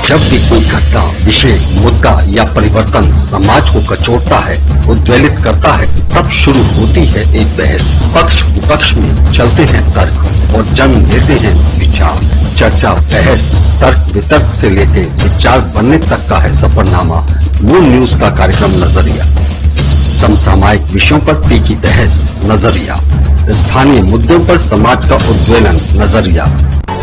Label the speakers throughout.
Speaker 1: जब भी कोई घटना, विषय, मुद्दा या परिवर्तन समाज को कचोटता है, उद्वेलित करता है, तब शुरू होती है एक बहस। पक्ष विपक्ष में चलते हैं तर्क और जन्म लेते हैं विचार। चर्चा, बहस, तर्क वितर्क से लेके विचार बनने तक का है सफरनामा मून न्यूज का कार्यक्रम नजरिया। समसामयिक विषयों पर तीखी बहस, नजरिया। स्थानीय मुद्दों पर समाज का उद्वेलन, नजरिया।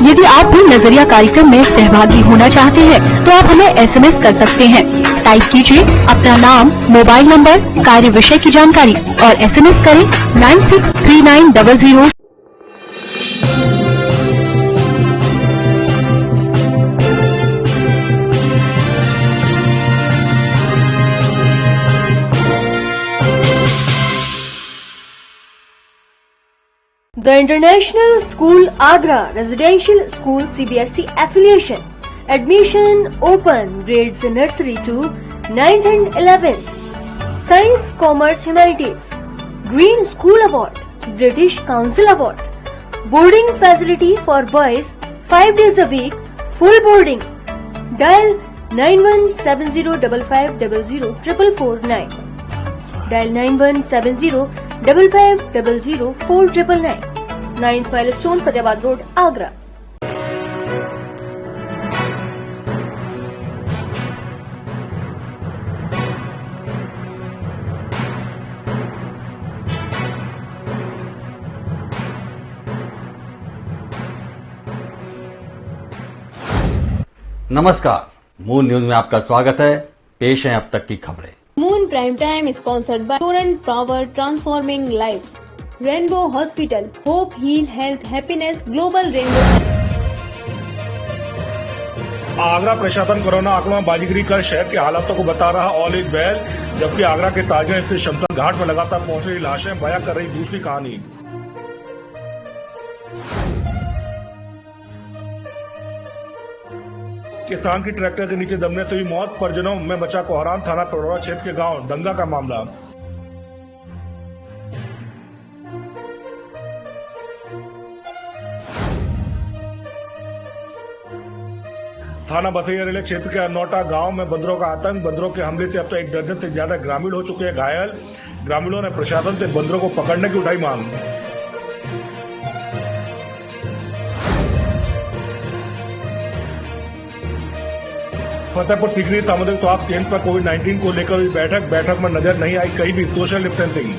Speaker 2: यदि आप भी नजरिया कार्यक्रम में सहभागी होना चाहते हैं तो आप हमें SMS कर सकते हैं। टाइप कीजिए अपना नाम, मोबाइल नंबर, कार्य विषय की जानकारी और SMS करें 963900।
Speaker 3: The International School Agra Residential School CBSE affiliation. Admission open grades nursery to 9th and 11th. Science, Commerce, Humanities. Green School Award. British Council Award. Boarding facility for boys 5 days a week. Full boarding. Dial 917055004449. Dial 917055004999. 9 Firestone, Fatehbad Road, Agra.
Speaker 1: नमस्कार, moon news में आपका स्वागत है। पेश है अब तक की खबरें।
Speaker 4: Moon prime time sponsored by torrent power transforming life, rainbow hospital, hope heal health happiness, global rainbow.
Speaker 5: Agra प्रशासन कोरोना आंकड़ों में बाजीगरी कर शहर के हालातों को बता रहा ऑल इज वेल, जबकि आगरा के ताजिया स्थित शमशान घाट में लगातार पहुंच रही लाशें बयां कर रही दूसरी कहानी। किसान की ट्रैक्टर के नीचे दबने से हुई मौत, परिजनों में बचा कोहरान। थाना पड़ोरा क्षेत्र के गांव दंगा का मामला। थाना बसैया रेलवे क्षेत्र के अनौटा गांव में बंदरों का आतंक। बंदरों के हमले से अब तक 1 दर्जन से ज्यादा ग्रामीण हो चुके हैं घायल। ग्रामीणों ने प्रशासन से बंदरों को पकड़ने की उठाई मांग। फतेहपुर सीकरी सामुदायिक स्वास्थ्य केंद्र पर कोविड-19 को लेकर हुई बैठक में नजर नहीं आई कहीं भी सोशल डिस्टेंसिंग।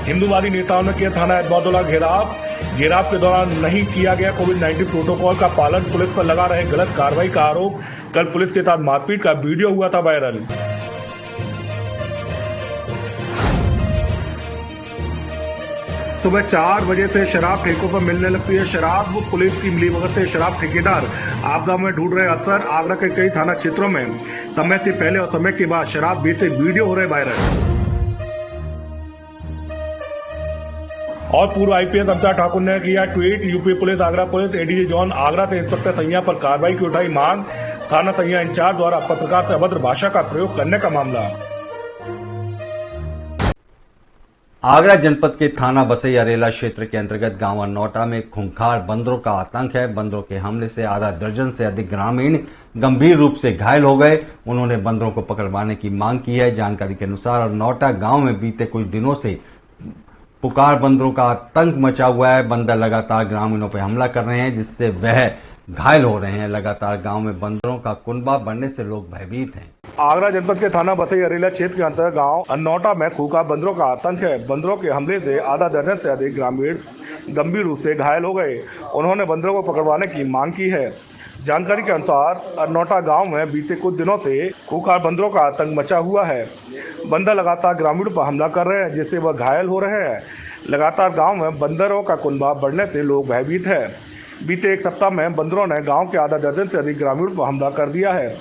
Speaker 5: हिंदूवादी नेताओं ने किया थाना एतमादुल्ला घेराव के दौरान नहीं किया गया कोविड-19 प्रोटोकॉल का पालन, पुलिस पर लगा रहे गलत कार्रवाई का आरोप। कल पुलिस के साथ मारपीट का वीडियो हुआ था वायरल। सुबह 4 बजे से शराब ठेकों पर मिलने लगती है शराब। पुलिस की मिलीभगत से शराब ठेकेदार आपदा में ढूंढ रहे अफसर। आगरा के कई थाना क्षेत्रों में समय से पहले और समय के बाद शराब बेचते वीडियो हो रहे वायरल। और पूर्व IPS अमिता ठाकुर ने किया tweet, UP police, Agra police, ADG zone Agra से इंस्पेक्टर सैया पर कार्रवाई की उठाई मांग। थाना सैया इंचार्ज द्वारा पत्रकार से अभद्र भाषा का प्रयोग करने का मामला।
Speaker 1: आगरा जनपद के थाना बसैया रेला क्षेत्र के अंतर्गत गांव अनौटा में खूंखार बंदरों का आतंक है। बंदरों के हमले से आधा दर्जन से अधिक ग्रामीण गंभीर रूप से घायल हो गए। उन्होंने बंदरों को पकड़वाने की मांग की है। जानकारी के अनुसार अनौटा गांव में बीते कुछ दिनों से पुकार बंदरों का आतंक मचा हुआ है। बंदर लगातार ग्रामीणों पर हमला कर रहे हैं, जिससे वह घायल हो रहे हैं। लगातार गांव में बंदरों का कुनबा बढ़ने से लोग भयभीत हैं।
Speaker 5: आगरा जनपद के थाना बसैया रेला क्षेत्र के अंतर्गत गांव अनौटा में खूंखार बंदरों का आतंक है। बंदरों के हमले से आधा दर्जन से अधिक ग्रामीण गंभीर रूप से घायल हो गए। उन्होंने बंदरों को पकड़वाने की मांग की है। जानकारी के अनुसार अनौटा गांव में बीते कुछ दिनों से खूंखार बंदरों का आतंक मचा हुआ है। बंदर लगातार ग्रामीणों पर हमला कर रहे हैं, जिससे वह घायल हो रहे हैं। लगातार गांव में बंदरों का कुनबा बढ़ने से लोग भयभीत है। बीते 1 सप्ताह में बंदरों ने गांव के आधा दर्जन से अधिक ग्रामीणों पर हमला कर दिया है,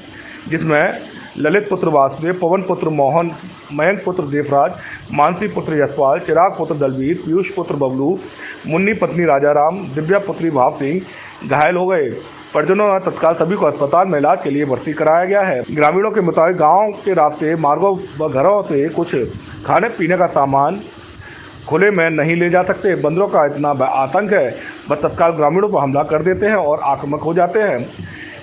Speaker 5: जिसमें ललित पुत्र वासुदेव, पवन पुत्र मोहन, मयंक पुत्र देवराज, मानसी पुत्र यशपाल, चिराग पुत्र दलवीर, पीयूष पुत्र बबलू, मुन्नी पत्नी राजाराम, दिव्या पुत्री भाव सिंह घायल हो गए। परिजनों ने तत्काल सभी को अस्पताल में इलाज के लिए भर्ती कराया गया है। ग्रामीणों के मुताबिक गांव के रास्ते, मार्गों व घरों से कुछ खाने पीने का सामान खुले में नहीं ले जा सकते। बंदरों का इतना आतंक है, वह तत्काल ग्रामीणों पर हमला कर देते हैं और आक्रामक हो जाते हैं।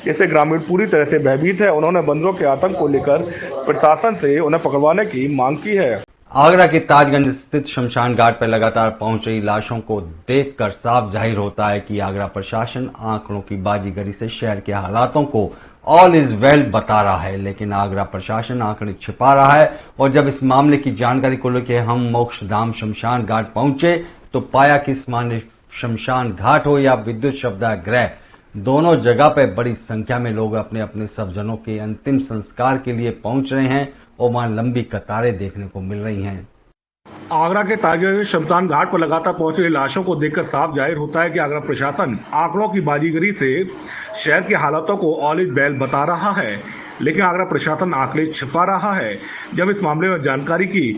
Speaker 5: इससे ग्रामीण पूरी तरह से भयभीत है। उन्होंने बंदरों के आतंक को लेकर प्रशासन से उन्हें पकड़वाने की मांग की है।
Speaker 1: आगरा के ताजगंज स्थित शमशान घाट पर लगातार पहुंच रही लाशों को देखकर साफ जाहिर होता है कि आगरा प्रशासन आंकड़ों की बाजीगरी से शहर के हालातों को ऑल इज वेल बता रहा है, लेकिन आगरा प्रशासन आंकड़े छिपा रहा है। और जब इस मामले की जानकारी को लेकर हम मोक्षधाम शमशान घाट पहुंचे तो पाया कि इस मामले शमशान घाट हो या विद्युत शवदाह, दोनों जगह पर बड़ी संख्या में लोग अपने अपने सज्जनों के अंतिम संस्कार के लिए पहुंच रहे हैं और वहां लंबी कतारें देखने को मिल रही हैं।
Speaker 5: आगरा के ताजगंज शमशान घाट पर लगातार पहुंच रही लाशों को देखकर साफ जाहिर होता है कि आगरा प्रशासन आंकड़ों की बाजीगरी से शहर के हालातों को ऑल इज वेल बता रहा है, लेकिन आगरा प्रशासन आंकड़े छिपा रहा है। जब इस मामले में जानकारी की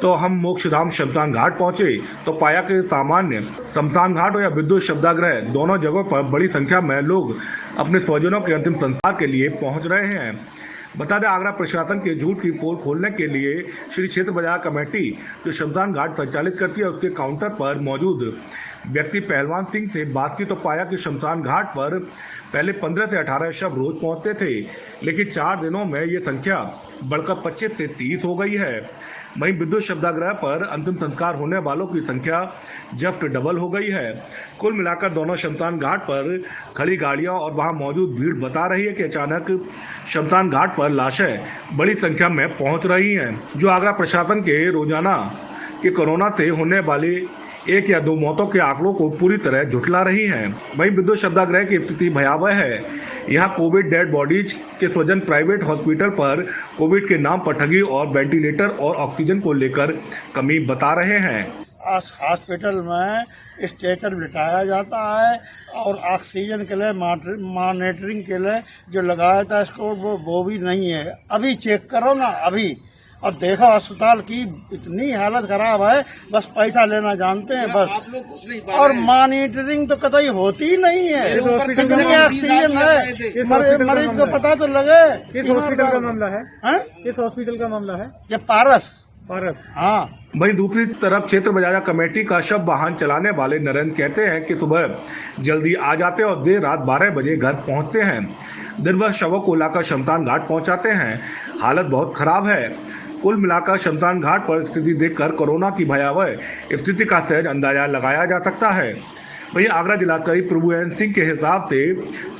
Speaker 5: तो हम मोक्षधाम शमशान घाट पहुंचे तो पाया कि सामान्य शमशान घाट या विद्युत शवदाह दोनों जगहों पर बड़ी संख्या में लोग अपने स्वजनों के अंतिम संस्कार के लिए पहुंच रहे हैं। बता दें, आगरा प्रशासन के झूठ की पोल खोलने के लिए श्री क्षेत्र बाजार कमेटी जो शमशान घाट संचालित करती है उसके काउंटर पर मौजूद व्यक्ति पहलवान सिंह से बात की तो पाया कि शमशान घाट पर पहले 15 से 18 शव रोज पहुंचते थे, लेकिन 4 दिनों में ये संख्या बढ़कर 25 से 30 हो गई है। वहीं विद्युत शवदाह पर अंतिम संस्कार होने वालों की संख्या जस्ट डबल हो गई है। कुल मिलाकर दोनों शमशान घाट पर खड़ी गाड़ियां और वहां मौजूद भीड़ बता रही है कि अचानक शमशान घाट पर लाशें बड़ी संख्या में पहुंच रही हैं, जो आगरा प्रशासन के रोजाना के कोरोना से होने वाले 1 या 2 मौतों के आंकड़ों को पूरी तरह झुठला रही हैं। वहीं विद्युत शवदाह की स्थिति भयावह है। यहाँ कोविड डेड बॉडीज के स्वजन प्राइवेट हॉस्पिटल पर कोविड के नाम पर ठगी और वेंटिलेटर और ऑक्सीजन को लेकर कमी बता रहे हैं।
Speaker 6: हॉस्पिटल में स्ट्रेचर बिठाया जाता है और ऑक्सीजन के लिए मॉनिटरिंग के लिए जो लगाया था इसको वो भी नहीं है। अभी चेक करो ना अभी, और देखो अस्पताल की इतनी हालत खराब है, बस पैसा लेना जानते हैं बस, और मॉनिटरिंग तो कतई होती ही नहीं है। कितनी ऑक्सीजन है मरीज को पता तो लगे।
Speaker 7: किस हॉस्पिटल का मामला है? किस हॉस्पिटल का मामला है?
Speaker 6: ये पारस।
Speaker 7: हाँ।
Speaker 5: वहीं दूसरी तरफ क्षेत्र बाजार कमेटी का शव वाहन चलाने वाले नरेंद्र कहते हैं कि सुबह जल्दी आ जाते और देर रात 12 बजे घर पहुंचते हैं। दिन भर शवों को लाकर शमशान घाट पहुंचाते हैं। हालत बहुत खराब है। कुल मिलाकर शमशान घाट पर स्थिति देखकर कोरोना की भयावह स्थिति का सहज अंदाजा लगाया जा सकता है। वहीं आगरा जिलाधिकारी प्रभुएन सिंह के हिसाब से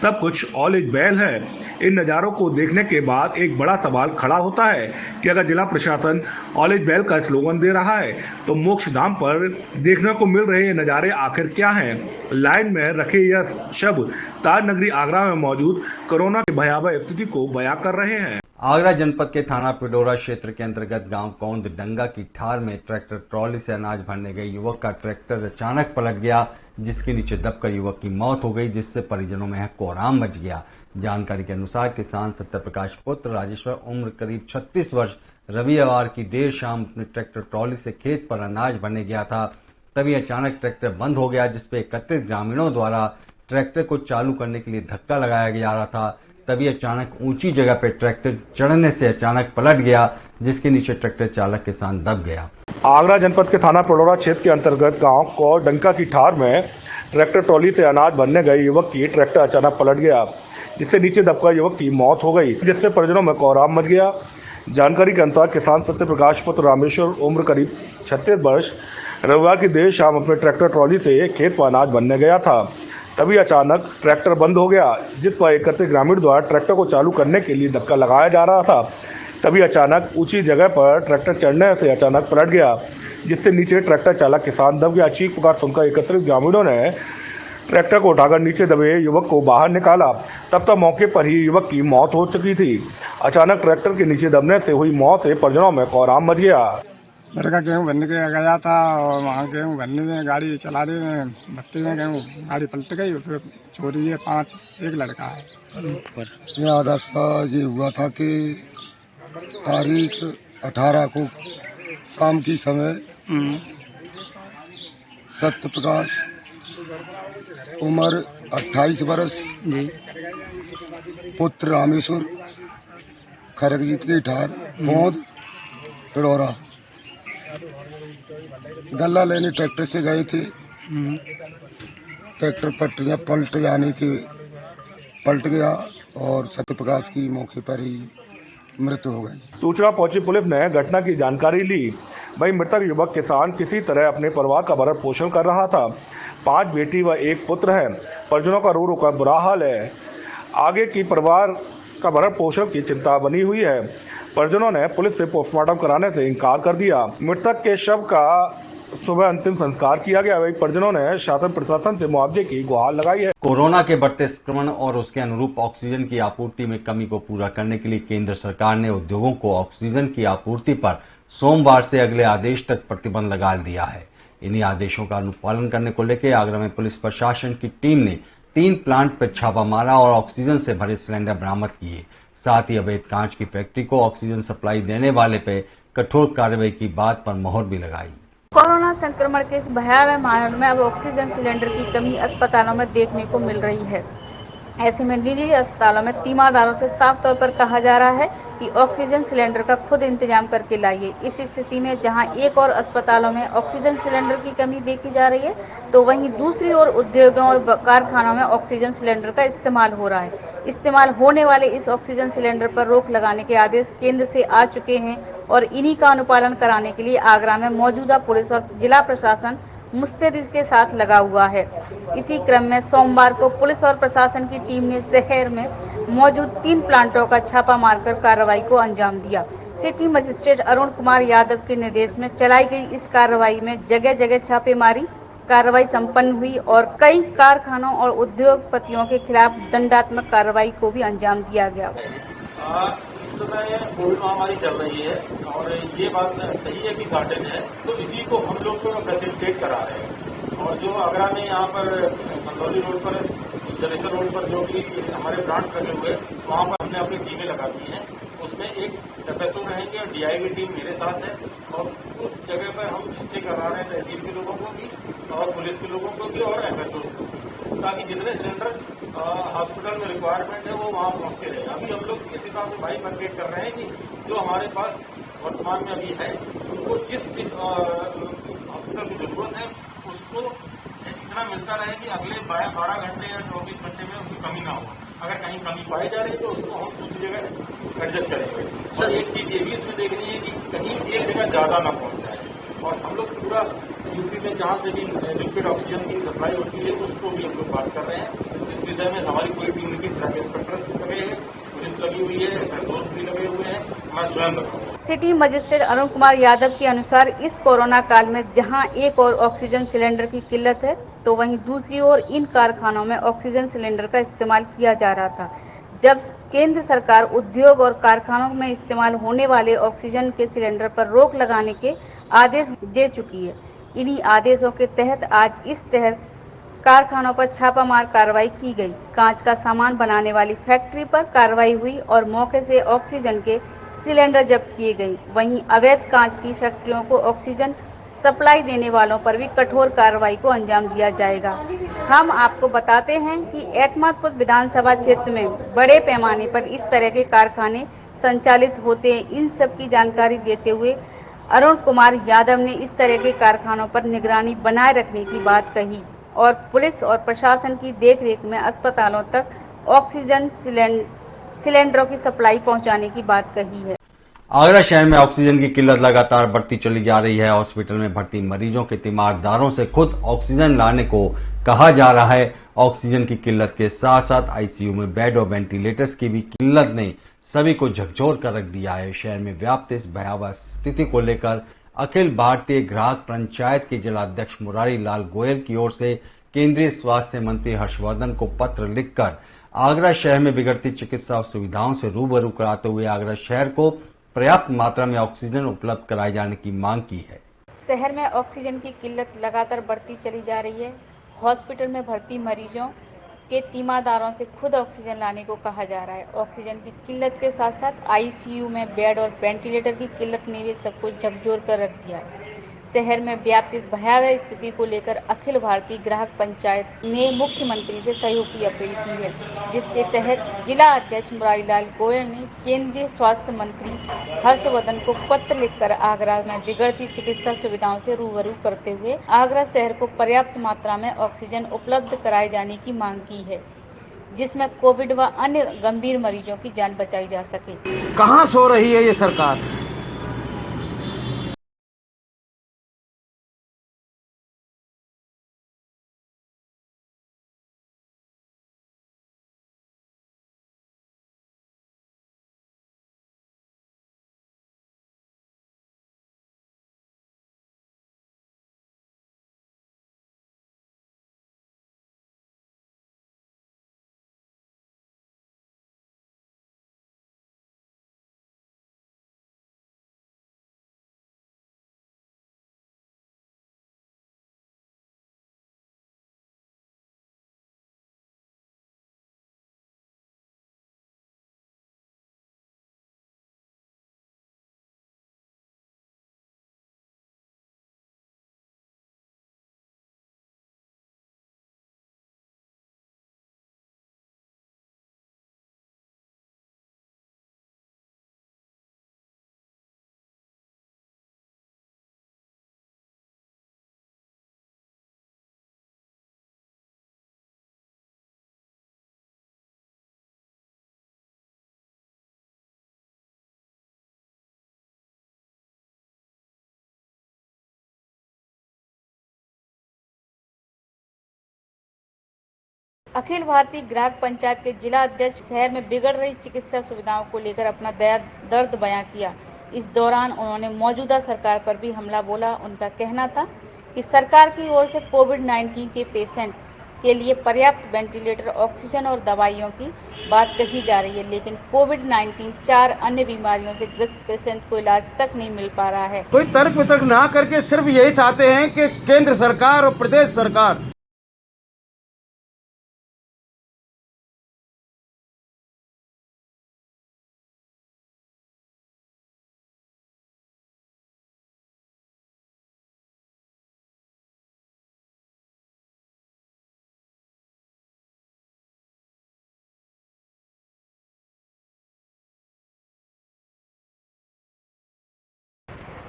Speaker 5: सब कुछ ऑल इज वेल है। इन नज़ारों को देखने के बाद एक बड़ा सवाल खड़ा होता है कि अगर जिला प्रशासन ऑल इज वेल का स्लोगन दे रहा है तो मोक्षधाम पर देखने को मिल रहे ये नज़ारे आखिर क्या हैं? लाइन में रखे यह शव ताज नगरी आगरा में मौजूद कोरोना की भयावह स्थिति को बयां कर रहे हैं।
Speaker 1: आगरा जनपद के थाना पिडोरा क्षेत्र के अंतर्गत गांव कौंद डंगा की ठार में ट्रैक्टर ट्रॉली से अनाज भरने गए युवक का ट्रैक्टर अचानक पलट गया, जिसके नीचे दबकर युवक की मौत हो गई, जिससे परिजनों में कोहराम मच गया। जानकारी के अनुसार किसान सत्यप्रकाश पुत्र राजेश्वर उम्र करीब 36 वर्ष रविवार की देर शाम अपने ट्रैक्टर ट्रॉली से खेत पर अनाज भरने गया था। तभी अचानक ट्रैक्टर बंद हो गया, जिसपे एकत्रित ग्रामीणों द्वारा ट्रैक्टर को चालू करने के लिए धक्का लगाया जा रहा था। तभी अचानक ऊंची जगह पर ट्रैक्टर चढ़ने से अचानक पलट गया, जिसके नीचे ट्रैक्टर चालक किसान दब गया।
Speaker 5: आगरा जनपद के थाना पिडोरा क्षेत्र के अंतर्गत गांव कौंद डंगा की ठार में ट्रैक्टर ट्रॉली से अनाज भरने गए युवक की ट्रैक्टर अचानक पलट गया, जिससे नीचे दबकर युवक की मौत हो गई, जिससे परिजनों में कोहराम मच गया। जानकारी के अनुसार किसान सत्यप्रकाश पुत्र रामेश्वर उम्र करीब 36 वर्ष रविवार की देर शाम अपने ट्रैक्टर ट्रॉली से खेत पर अनाज भरने गया था। तभी अचानक ट्रैक्टर बंद हो गया, जिस पर एकत्रित ग्रामीण द्वारा ट्रैक्टर को चालू करने के लिए धक्का लगाया जा रहा था। तभी अचानक ऊंची जगह पर ट्रैक्टर चढ़ने से अचानक पलट गया, जिससे नीचे ट्रैक्टर चालक किसान दब गया। चीख पुकार सुनकर एकत्रित ग्रामीणों ने ट्रैक्टर को उठाकर नीचे दबे युवक को बाहर निकाला। तब तक मौके पर ही युवक की मौत हो चुकी थी। अचानक ट्रैक्टर के नीचे दबने से हुई मौत से परिजनों में कोहराम मच गया।
Speaker 6: मेरे का गेहूँ भरने के गया था और वहाँ गेहूँ भरने में गाड़ी चला रहे में भत्ते में गेहूँ गाड़ी पलट गई, उसमें चोरी है 5 एक लड़का है।
Speaker 8: ये हादसा ये हुआ था कि तारीख 18 को शाम की समय सत्यप्रकाश उम्र 28 वर्ष पुत्र रामेश्वर खरगजीत की ठार कौंद पिडोरा गल्ला लेने ट्रैक्टर से गए थे। ट्रैक्टर पटरियां पलट गया और सत्यप्रकाश की मौके पर ही मृत्यु हो गई।
Speaker 5: सूचना पहुंची पुलिस ने घटना की जानकारी ली। वही मृतक युवक किसान किसी तरह अपने परिवार का भरण पोषण कर रहा था। 5 बेटी व 1 पुत्र है। परिजनों का रो रो कर बुरा हाल है। आगे की परिवार का भरण पोषण की चिंता बनी हुई है। परिजनों ने पुलिस से पोस्टमार्टम कराने से इनकार कर दिया। मृतक के शव का सुबह अंतिम संस्कार किया गया। वही परिजनों ने शासन प्रशासन से मुआवजे की गुहार लगाई है।
Speaker 1: कोरोना के बढ़ते संक्रमण और उसके अनुरूप ऑक्सीजन की आपूर्ति में कमी को पूरा करने के लिए केंद्र सरकार ने उद्योगों को ऑक्सीजन की आपूर्ति पर सोमवार से अगले आदेश तक प्रतिबंध लगा दिया है। इन्हीं आदेशों का अनुपालन करने को लेकर आगरा में पुलिस प्रशासन की टीम ने 3 प्लांट पर छापा मारा और ऑक्सीजन से भरे सिलेंडर बरामद किए। साथ ही अवैध कांच की फैक्ट्री को ऑक्सीजन सप्लाई देने वाले पे कठोर कार्रवाई की बात पर मोहर भी लगाई।
Speaker 9: कोरोना संक्रमण के इस भयावह माहौल में अब ऑक्सीजन सिलेंडर की कमी अस्पतालों में देखने को मिल रही है। ऐसे में निजी अस्पतालों में तीमारदारों से साफ तौर पर कहा जा रहा है कि ऑक्सीजन सिलेंडर का खुद इंतजाम करके लाइए। इस स्थिति में जहां एक और अस्पतालों में ऑक्सीजन सिलेंडर की कमी देखी जा रही है, तो वहीं दूसरी ओर उद्योगों और कारखानों में ऑक्सीजन सिलेंडर का इस्तेमाल हो रहा है। इस्तेमाल होने वाले इस ऑक्सीजन सिलेंडर पर रोक लगाने के आदेश केंद्र से आ चुके हैं और इन्हीं का अनुपालन कराने के लिए आगरा में मौजूदा पुलिस और जिला प्रशासन मुस्तैदी के साथ लगा हुआ है। इसी क्रम में सोमवार को पुलिस और प्रशासन की टीम ने शहर में मौजूद 3 प्लांटों का छापा मारकर कार्रवाई को अंजाम दिया। सिटी मजिस्ट्रेट अरुण कुमार यादव के निर्देश में चलाई गई इस कार्रवाई में जगह जगह छापेमारी कार्रवाई संपन्न हुई और कई कारखानों और उद्योगपतियों के खिलाफ दंडात्मक कार्रवाई को भी अंजाम दिया गया।
Speaker 10: इस समय कोविड महामारी चल रही है और ये बात सही है कि शॉर्टेज है, तो इसी को हम लोग फैसिलिटेट करा रहे हैं। और जो आगरा में यहाँ पर मंदौली रोड पर, जलेसर रोड पर जो भी हमारे प्लांट लगे हुए, वहाँ पर हमने अपनी टीमें लगा दी हैं। उसमें एक एफएसओ रहेंगे और डीआईवी टीम मेरे साथ है और उस जगह पर हम स्टे करा रहे हैं तहसील के लोगों को भी और पुलिस के लोगों को भी और एफएसओ को, ताकि जितने सिलेंडर हॉस्पिटल में रिक्वायरमेंट है वो वहाँ पहुँचते रहे। अभी हम लोग इस हिसाब से भाई मार्केट कर रहे हैं कि जो हमारे पास वर्तमान में अभी है, उनको जिस हॉस्पिटल की जरूरत है उसको इतना मिलता रहे कि अगले 12 घंटे या 24 घंटे में उसकी कमी ना हो। अगर कहीं कमी पाई जा रही है तो उसको हम दूसरी जगह एडजस्ट करेंगे। और एक चीज ये भी इसमें देखनी है कि कहीं एक जगह ज्यादा ना पहुंच जाए। और हम लोग पूरा यूपी में जहाँ से भी लिक्विड ऑक्सीजन की सप्लाई होती है उसको भी हम लोग बात कर रहे हैं। इस विषय में हमारी पूरी टीम की ट्रैक इंस्पेक्टर्स लगे हैं, पुलिस लगी हुई है, एफएसओ भी लगे हुए हैं, मैं स्वयं लगा हूँ।
Speaker 9: सिटी मजिस्ट्रेट अरुण कुमार यादव के अनुसार इस कोरोना काल में जहां एक और ऑक्सीजन सिलेंडर की किल्लत है, तो वहीं दूसरी ओर इन कारखानों में ऑक्सीजन सिलेंडर का इस्तेमाल किया जा रहा था। जब केंद्र सरकार उद्योग और कारखानों में इस्तेमाल होने वाले ऑक्सीजन के सिलेंडर पर रोक लगाने के आदेश दे चुकी है। इन्हीं आदेशों के तहत आज इस तहत कारखानों पर छापामार कार्रवाई की गई। कांच का सामान बनाने वाली फैक्ट्री पर कार्रवाई हुई और मौके से ऑक्सीजन के सिलेंडर जब्त किए गए। वहीं अवैध कांच की फैक्ट्रियों को ऑक्सीजन सप्लाई देने वालों पर भी कठोर कार्रवाई को अंजाम दिया जाएगा। हम आपको बताते हैं कि एतमादपुर विधानसभा क्षेत्र में बड़े पैमाने पर इस तरह के कारखाने संचालित होते हैं। इन सब की जानकारी देते हुए अरुण कुमार यादव ने इस तरह के कारखानों पर निगरानी बनाए रखने की बात कही और पुलिस और प्रशासन की देखरेख में अस्पतालों तक ऑक्सीजन सिलेंडरों की सप्लाई पहुंचाने की बात कही है।
Speaker 1: आगरा शहर में ऑक्सीजन की किल्लत लगातार बढ़ती चली जा रही है। हॉस्पिटल में भर्ती मरीजों के तीमारदारों से खुद ऑक्सीजन लाने को कहा जा रहा है। ऑक्सीजन की किल्लत के साथ साथ आईसीयू में बेड और वेंटिलेटर्स की भी किल्लत ने सभी को झकझोर कर रख दिया है। शहर में व्याप्त इस भयावह स्थिति को लेकर अखिल भारतीय ग्राहक पंचायत के जिलाध्यक्ष मुरारी लाल गोयल की ओर से केंद्रीय स्वास्थ्य मंत्री हर्षवर्धन को पत्र लिखकर आगरा शहर में बिगड़ती चिकित्सा सुविधाओं से रूबरू कराते हुए आगरा शहर को पर्याप्त मात्रा में ऑक्सीजन उपलब्ध कराए जाने की मांग की है।
Speaker 9: शहर में ऑक्सीजन की किल्लत लगातार बढ़ती चली जा रही है। हॉस्पिटल में भर्ती मरीजों के तीमारदारों से खुद ऑक्सीजन लाने को कहा जा रहा है। ऑक्सीजन की किल्लत के साथ साथ आईसीयू में बेड और वेंटिलेटर की किल्लत ने भी सबको झकझोर कर रख दिया है। शहर में व्याप्त इस भयावह स्थिति को लेकर अखिल भारतीय ग्राहक पंचायत ने मुख्यमंत्री से सहयोग की अपील की है, जिसके तहत जिला अध्यक्ष मुरारीलाल गोयल ने केंद्रीय स्वास्थ्य मंत्री हर्षवर्धन को पत्र लिखकर आगरा में बिगड़ती चिकित्सा सुविधाओं से रूबरू करते हुए आगरा शहर को पर्याप्त मात्रा में ऑक्सीजन उपलब्ध कराए जाने की मांग की है, जिसमें कोविड व अन्य गंभीर मरीजों की जान बचाई जा सके।
Speaker 11: कहां सो रही है ये सरकार?
Speaker 9: अखिल भारतीय ग्राहक पंचायत के जिला अध्यक्ष शहर में बिगड़ रही चिकित्सा सुविधाओं को लेकर अपना दर्द बयां किया। इस दौरान उन्होंने मौजूदा सरकार पर भी हमला बोला। उनका कहना था कि सरकार की ओर से कोविड-19 के पेशेंट के लिए पर्याप्त वेंटिलेटर, ऑक्सीजन और दवाइयों की बात कही जा रही है, लेकिन कोविड-19 4 अन्य बीमारियों से ग्रस्त पेशेंट को इलाज तक नहीं मिल पा रहा है।
Speaker 11: कोई तर्क वितर्क ना करके सिर्फ यही चाहते हैं कि केंद्र सरकार और प्रदेश सरकार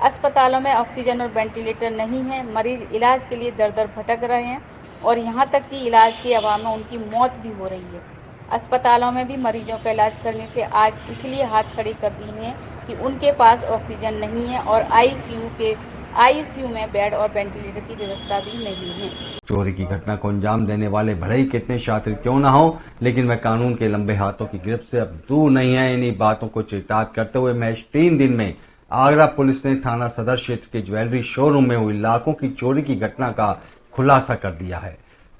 Speaker 9: अस्पतालों में ऑक्सीजन और वेंटिलेटर नहीं है, मरीज इलाज के लिए दर-दर भटक रहे हैं और यहां तक कि इलाज के अभाव में उनकी मौत भी हो रही है। अस्पतालों में भी मरीजों का इलाज करने से आज इसलिए हाथ खड़े कर दिए हैं कि उनके पास ऑक्सीजन नहीं है और आईसीयू में बेड और वेंटिलेटर की व्यवस्था भी नहीं है।
Speaker 1: चोरी की घटना को अंजाम देने वाले भले ही कितने शातिर क्यों न हो, लेकिन वह कानून के लंबे हाथों की गिरफ्त से अब दूर नहीं है। इन्हीं बातों को चरितार्थ करते हुए महज 3 दिन में आगरा पुलिस ने थाना सदर क्षेत्र के ज्वेलरी शोरूम में हुई लाखों की चोरी की घटना का खुलासा कर दिया है।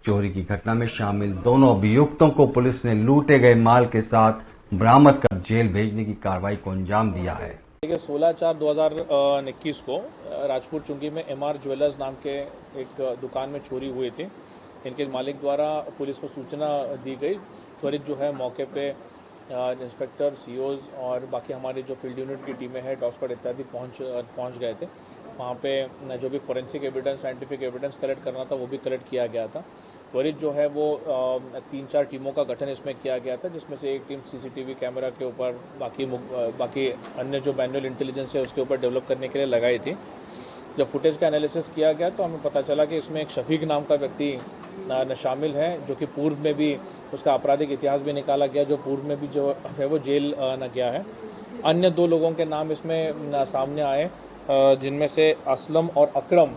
Speaker 1: चोरी की घटना में शामिल दोनों अभियुक्तों को पुलिस ने लूटे गए माल के साथ बरामद कर जेल भेजने की कार्रवाई को अंजाम दिया है।
Speaker 12: 16/4/2021 को राजपुर चुंगी में MR ज्वेलर्स नाम के एक दुकान में चोरी हुई थी। इनके मालिक द्वारा पुलिस को सूचना दी गई। त्वरित जो है मौके पे इंस्पेक्टर, सीओज और बाकी हमारी जो फील्ड यूनिट की टीमें हैं, डॉग स्क्वाड इत्यादि पहुंच गए थे। वहाँ पे जो भी forensic evidence, scientific evidence collect करना था वो भी कलेक्ट किया गया था। त्वरित जो है वो 3-4 टीमों का गठन इसमें किया गया था, जिसमें से एक टीम सीसीटीवी कैमरा के ऊपर, बाकी अन्य जो मैनुअल इंटेलिजेंस है उसके ऊपर डेवलप करने के लिए लगाई थी। जब फुटेज का एनालिसिस किया गया तो हमें पता चला कि इसमें एक शफीक नाम का व्यक्ति शामिल है, जो कि पूर्व में भी उसका आपराधिक इतिहास भी निकाला गया, जो पूर्व में भी जो है वो जेल न गया है। अन्य 2 लोगों के नाम इसमें सामने आए, जिनमें से असलम और अकरम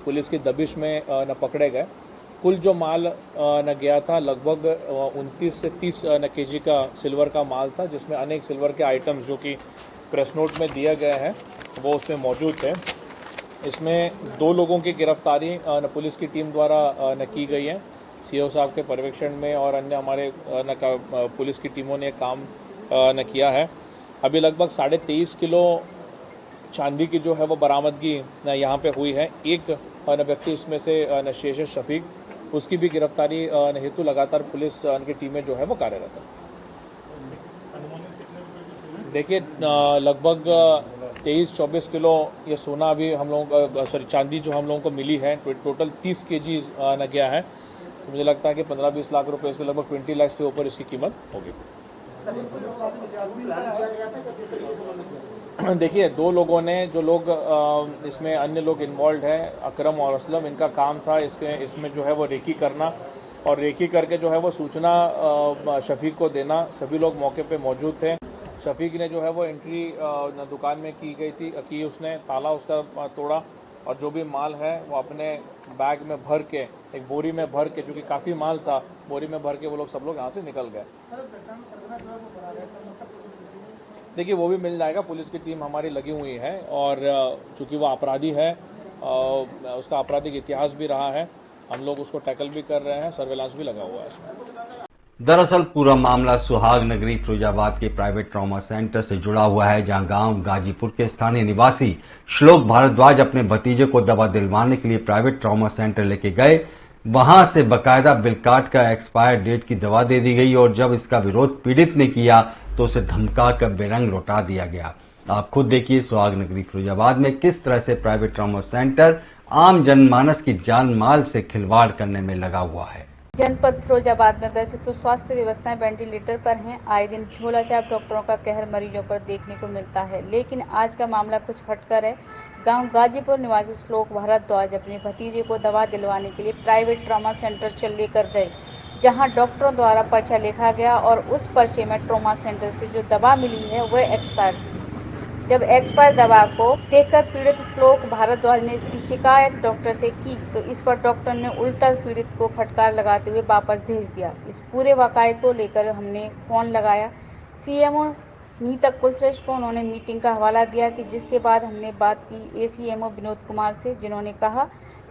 Speaker 12: पुलिस की दबिश में न पकड़े गए। कुल जो माल न गया था लगभग 29 से 30 केजी का सिल्वर का माल था, जिसमें अनेक सिल्वर के आइटम्स जो कि प्रेस नोट में दिया गया है वो उसमें मौजूद थे। इसमें 2 लोगों की गिरफ्तारी पुलिस की टीम द्वारा की गई है। सीओ साहब के पर्यवेक्षण में और अन्य हमारे पुलिस की टीमों ने काम किया है। अभी लगभग 23.5 किलो चांदी की जो है वो बरामदगी यहाँ पे हुई है। एक व्यक्ति इसमें से शेष शफीक, उसकी भी गिरफ्तारी हेतु लगातार पुलिस की टीमें जो है वो कार्यरत है। देखिए लगभग 23-24 किलो ये सोना अभी हम लोगों का चांदी जो हम लोगों को मिली है, टोटल 30 kg न गया है। तो मुझे लगता है कि 15-20 लाख रुपए, इसके लगभग 20 लाख के ऊपर इसकी कीमत होगी। देखिए, दो लोगों ने, जो लोग इसमें अन्य लोग इन्वॉल्व है, अकरम और असलम, इनका काम था इसमें जो है वो रेकी करना, और रेकी करके जो है वो सूचना शफीक को देना। सभी लोग मौके पे मौजूद थे। शफीक ने जो है वो एंट्री दुकान में की गई थी, उसने ताला उसका तोड़ा, और जो भी माल है वो अपने बैग में भर के, एक बोरी में भर के, जो कि काफ़ी माल था, बोरी में भर के वो लोग सब लोग यहाँ से निकल गए। देखिए, वो भी मिल जाएगा, पुलिस की टीम हमारी लगी हुई है, और चूंकि वो अपराधी है, उसका आपराधिक इतिहास भी रहा है, हम लोग उसको टैकल भी कर रहे हैं, सर्वेलांस भी लगा हुआ है इसमें।
Speaker 1: दरअसल पूरा मामला सुहाग नगरी फिरोजाबाद के प्राइवेट ट्रॉमा सेंटर से जुड़ा हुआ है, जहां गांव गाजीपुर के स्थानीय निवासी श्लोक भारद्वाज अपने भतीजे को दवा दिलवाने के लिए प्राइवेट ट्रॉमा सेंटर लेके गए। वहां से बकायदा बिल काट कर एक्सपायर डेट की दवा दे दी गई, और जब इसका विरोध पीड़ित ने किया तो उसे धमका कर बेरंग लौटा दिया गया। आप खुद देखिए सुहाग नगरी फिरोजाबाद में किस तरह से प्राइवेट ट्रॉमा सेंटर आम जनमानस की जान माल से खिलवाड़ करने में लगा हुआ है।
Speaker 9: जनपद फिरोजाबाद में वैसे तो स्वास्थ्य व्यवस्थाएं वेंटिलेटर पर हैं, आए दिन झोलाछाप डॉक्टरों का कहर मरीजों पर देखने को मिलता है, लेकिन आज का मामला कुछ हटकर है। गांव गाजीपुर निवासी श्लोक भारद्वाज अपने भतीजे को दवा दिलवाने के लिए प्राइवेट ट्रॉमा सेंटर लेकर गए, जहां डॉक्टरों द्वारा पर्चा लिखा गया, और उस पर्चे में ट्रॉमा सेंटर से जो दवा मिली है वह एक्सपायर थी। जब एक्सपायर दवा को देखकर पीड़ित श्लोक भारद्वाज ने इसकी शिकायत डॉक्टर से की, तो इस पर डॉक्टर ने उल्टा पीड़ित को फटकार लगाते हुए वापस भेज दिया। इस पूरे वाकये को लेकर हमने फोन लगाया सीएमओ नीता कुलश्रेष्ठ को, उन्होंने मीटिंग का हवाला दिया, कि जिसके बाद हमने बात की एसीएमओ विनोद कुमार से, जिन्होंने कहा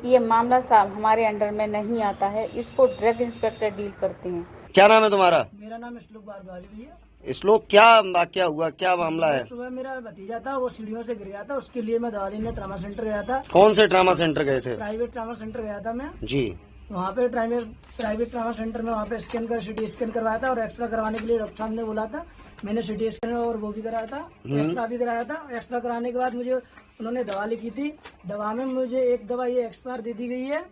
Speaker 9: कि ये मामला साहब हमारे अंडर में नहीं आता है, इसको ड्रग इंस्पेक्टर डील करते हैं।
Speaker 13: क्या नाम है तुम्हारा?
Speaker 7: मेरा नाम श्लोक भारद्वाज है।
Speaker 13: श्लोक, क्या वाकया हुआ, क्या मामला है?
Speaker 7: सुबह मेरा भतीजा था, वो सीढ़ियों से गिर गया था, उसके लिए मैं दवा लेने ट्रामा सेंटर गया था।
Speaker 13: कौन से ट्रामा सेंटर गए थे?
Speaker 7: प्राइवेट ट्रामा सेंटर गया था मैं
Speaker 13: जी।
Speaker 7: वहाँ पे प्राइवेट ट्रामा सेंटर में वहाँ पे सिटी स्कैन करवाया था, और एक्सरा करवाने के लिए डॉक्टर साहब ने बोला था। मैंने सिटी स्कैन और वो भी कराया था, एक्सरा भी कराया था। एक्सरा कराने के बाद मुझे उन्होंने दवा लिखी थी, दवा में मुझे एक दवा ये एक्सपायर दे दी गई है,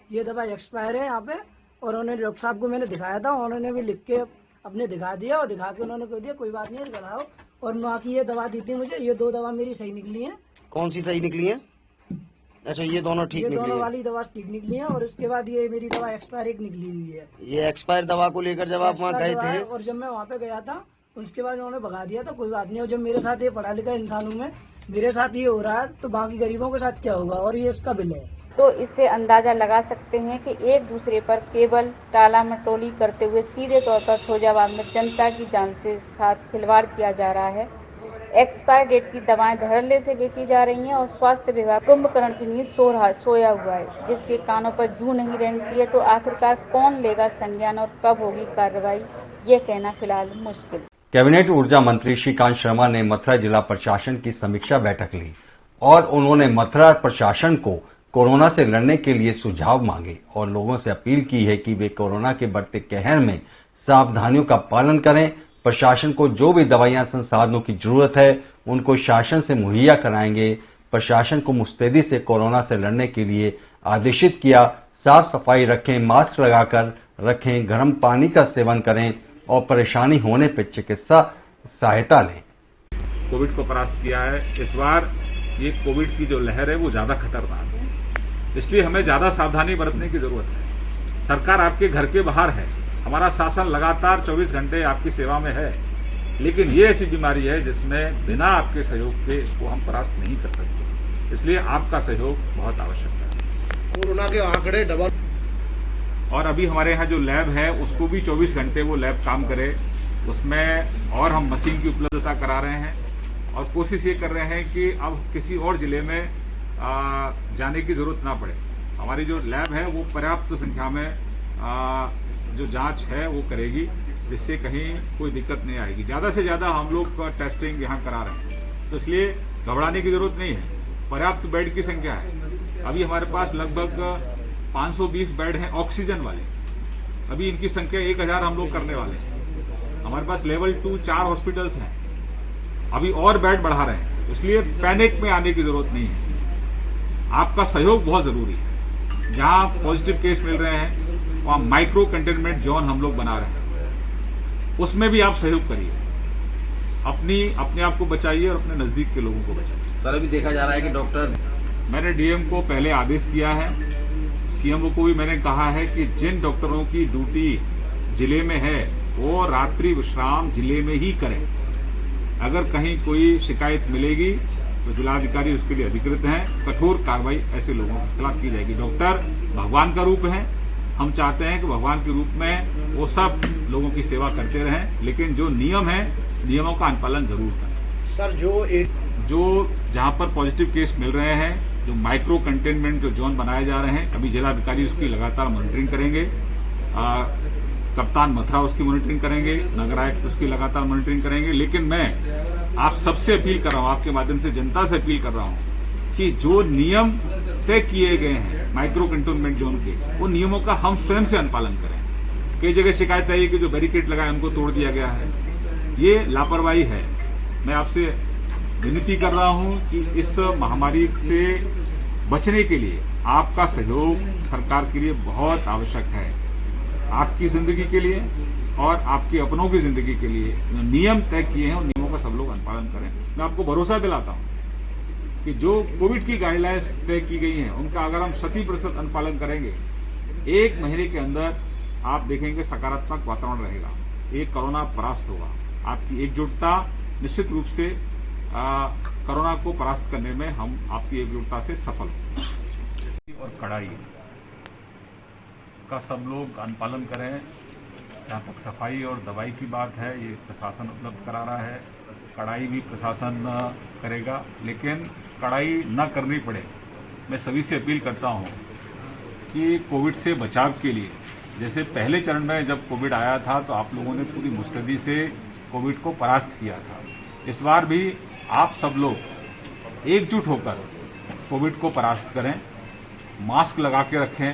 Speaker 7: ये दवा एक्सपायर है यहाँ पे, और उन्होंने डॉक्टर साहब को मैंने दिखाया था, उन्होंने भी लिख के अपने दिखा दिया, और दिखा के उन्होंने कह दिया कोई बात नहीं कराओ, और वहाँ की ये दवा दी थी मुझे, ये 2 दवा मेरी सही निकली है।
Speaker 13: कौन सी सही निकली है? अच्छा, ये दोनों ठीक निकली है?
Speaker 7: दोनों वाली दवा ठीक निकली है, और उसके बाद ये मेरी दवा एक्सपायर एक निकली हुई है।
Speaker 13: ये एक्सपायर दवा को लेकर जब आप वहाँ गए थे,
Speaker 7: और जब मैं वहाँ पे गया था उसके बाद उन्होंने भगा दिया था, कोई बात नहीं। और जब मेरे साथ ये पढ़ा लिखा इंसानों में मेरे साथ ये हो रहा है, तो बाकी गरीबों के साथ क्या होगा? और ये इसका बिल है।
Speaker 9: तो इससे अंदाजा लगा सकते हैं कि एक दूसरे पर केवल टाला मटोली करते हुए सीधे तौर पर फिरोजाबाद में जनता की जान से साथ खिलवाड़ किया जा रहा है। एक्सपायर डेट की दवाएं धड़ल्ले से बेची जा रही हैं, और स्वास्थ्य विभाग कुंभकर्ण की नींद सोया हुआ है, जिसके कानों पर जू नहीं रेंगती है। तो आखिरकार कौन लेगा संज्ञान और कब होगी कार्रवाई, ये कहना फिलहाल मुश्किल।
Speaker 1: कैबिनेट ऊर्जा मंत्री श्रीकांत शर्मा ने मथुरा जिला प्रशासन की समीक्षा बैठक ली, और उन्होंने मथुरा प्रशासन को कोरोना से लड़ने के लिए सुझाव मांगे, और लोगों से अपील की है कि वे कोरोना के बढ़ते कहर में सावधानियों का पालन करें। प्रशासन को जो भी दवाइयां संसाधनों की जरूरत है उनको शासन से मुहैया कराएंगे। प्रशासन को मुस्तैदी से कोरोना से लड़ने के लिए आदेशित किया। साफ सफाई रखें, मास्क लगाकर रखें, गर्म पानी का सेवन करें, और परेशानी होने पर चिकित्सा सहायता लें।
Speaker 10: कोविड को परास्त किया है। इस बार ये कोविड की जो लहर है वो ज्यादा खतरनाक है, इसलिए हमें ज्यादा सावधानी बरतने की जरूरत है। सरकार आपके घर के बाहर है, हमारा शासन लगातार 24 घंटे आपकी सेवा में है, लेकिन ये ऐसी बीमारी है जिसमें बिना आपके सहयोग के इसको हम परास्त नहीं कर सकते, इसलिए आपका सहयोग बहुत आवश्यक है।
Speaker 11: कोरोना के आंकड़े डबल,
Speaker 10: और अभी हमारे यहाँ जो लैब है उसको भी 24 घंटे वो लैब काम करे, उसमें और हम मशीन की उपलब्धता करा रहे हैं, और कोशिश ये कर रहे हैं कि अब किसी और जिले में जाने की जरूरत ना पड़े। हमारी जो लैब है वो पर्याप्त संख्या में जो जांच है वो करेगी, जिससे कहीं कोई दिक्कत नहीं आएगी। ज्यादा से ज्यादा हम लोग टेस्टिंग यहाँ करा रहे हैं, तो इसलिए घबराने की जरूरत नहीं है। पर्याप्त बेड की संख्या है। अभी हमारे पास लगभग 520 बेड हैं ऑक्सीजन वाले, अभी इनकी संख्या 1000 हम लोग करने वाले हैं। हमारे पास लेवल 2 4 हॉस्पिटल्स हैं, अभी और बेड बढ़ा रहे हैं।
Speaker 14: इसलिए पैनिक में आने की जरूरत नहीं है। आपका सहयोग बहुत जरूरी है। जहां पॉजिटिव केस मिल रहे हैं वहां माइक्रो कंटेनमेंट जोन हम लोग बना रहे हैं, उसमें भी आप सहयोग करिए, अपने आप को बचाइए और अपने नजदीक के लोगों को बचाइए।
Speaker 15: सर अभी देखा जा रहा है कि डॉक्टर,
Speaker 14: मैंने डीएम को पहले आदेश किया है, सीएमओ को भी मैंने कहा है कि जिन डॉक्टरों की ड्यूटी जिले में है वो रात्रि विश्राम जिले में ही करें। अगर कहीं कोई शिकायत मिलेगी तो जिलाधिकारी उसके लिए अधिकृत हैं, कठोर कार्रवाई ऐसे लोगों के खिलाफ की जाएगी। डॉक्टर भगवान का रूप है, हम चाहते हैं कि भगवान के रूप में वो सब लोगों की सेवा करते रहें, लेकिन जो नियम है नियमों का अनुपालन जरूर करें।
Speaker 13: सर
Speaker 14: जो जहां पर पॉजिटिव केस मिल रहे हैं, जो माइक्रो कंटेनमेंट जो जोन बनाए जा रहे हैं, अभी जिलाधिकारी उसकी लगातार मॉनिटरिंग करेंगे, कप्तान मथुरा उसकी मॉनिटरिंग करेंगे, नगर आयुक्त उसकी लगातार मॉनिटरिंग करेंगे। लेकिन मैं आप सबसे अपील कर रहा हूं, आपके माध्यम से जनता से अपील कर रहा हूं कि जो नियम तय किए गए हैं माइक्रो कंटेनमेंट जोन के, वो नियमों का हम स्वयं से अनुपालन करें। कई जगह शिकायत आई है कि जो बैरिकेड लगाए उनको तोड़ दिया गया है, ये लापरवाही है। मैं आपसे विनती कर रहा हूं कि इस महामारी से बचने के लिए आपका सहयोग सरकार के लिए बहुत आवश्यक है। आपकी जिंदगी के लिए और आपके अपनों की जिंदगी के लिए जो नियम तय किए हैं उन नियमों का सब लोग अनुपालन करें। मैं आपको भरोसा दिलाता हूं कि जो कोविड की गाइडलाइंस तय की गई हैं उनका अगर हम 100% अनुपालन करेंगे, 1 महीने के अंदर आप देखेंगे सकारात्मक वातावरण रहेगा, ये कोरोना परास्त होगा। आपकी एकजुटता निश्चित रूप से कोरोना को परास्त करने में हम आपकी एकजुटता से सफल होंगे। और कड़ाई का सब लोग अनुपालन करें। जहां तक सफाई और दवाई की बात है, ये प्रशासन उपलब्ध करा रहा है, कड़ाई भी प्रशासन करेगा, लेकिन कड़ाई न करनी पड़े। मैं सभी से अपील करता हूं कि कोविड से बचाव के लिए, जैसे पहले चरण में जब कोविड आया था तो आप लोगों ने पूरी मुस्तैदी से कोविड को परास्त किया था, इस बार भी आप सब लोग एकजुट होकर कोविड को परास्त करें। मास्क लगा के रखें,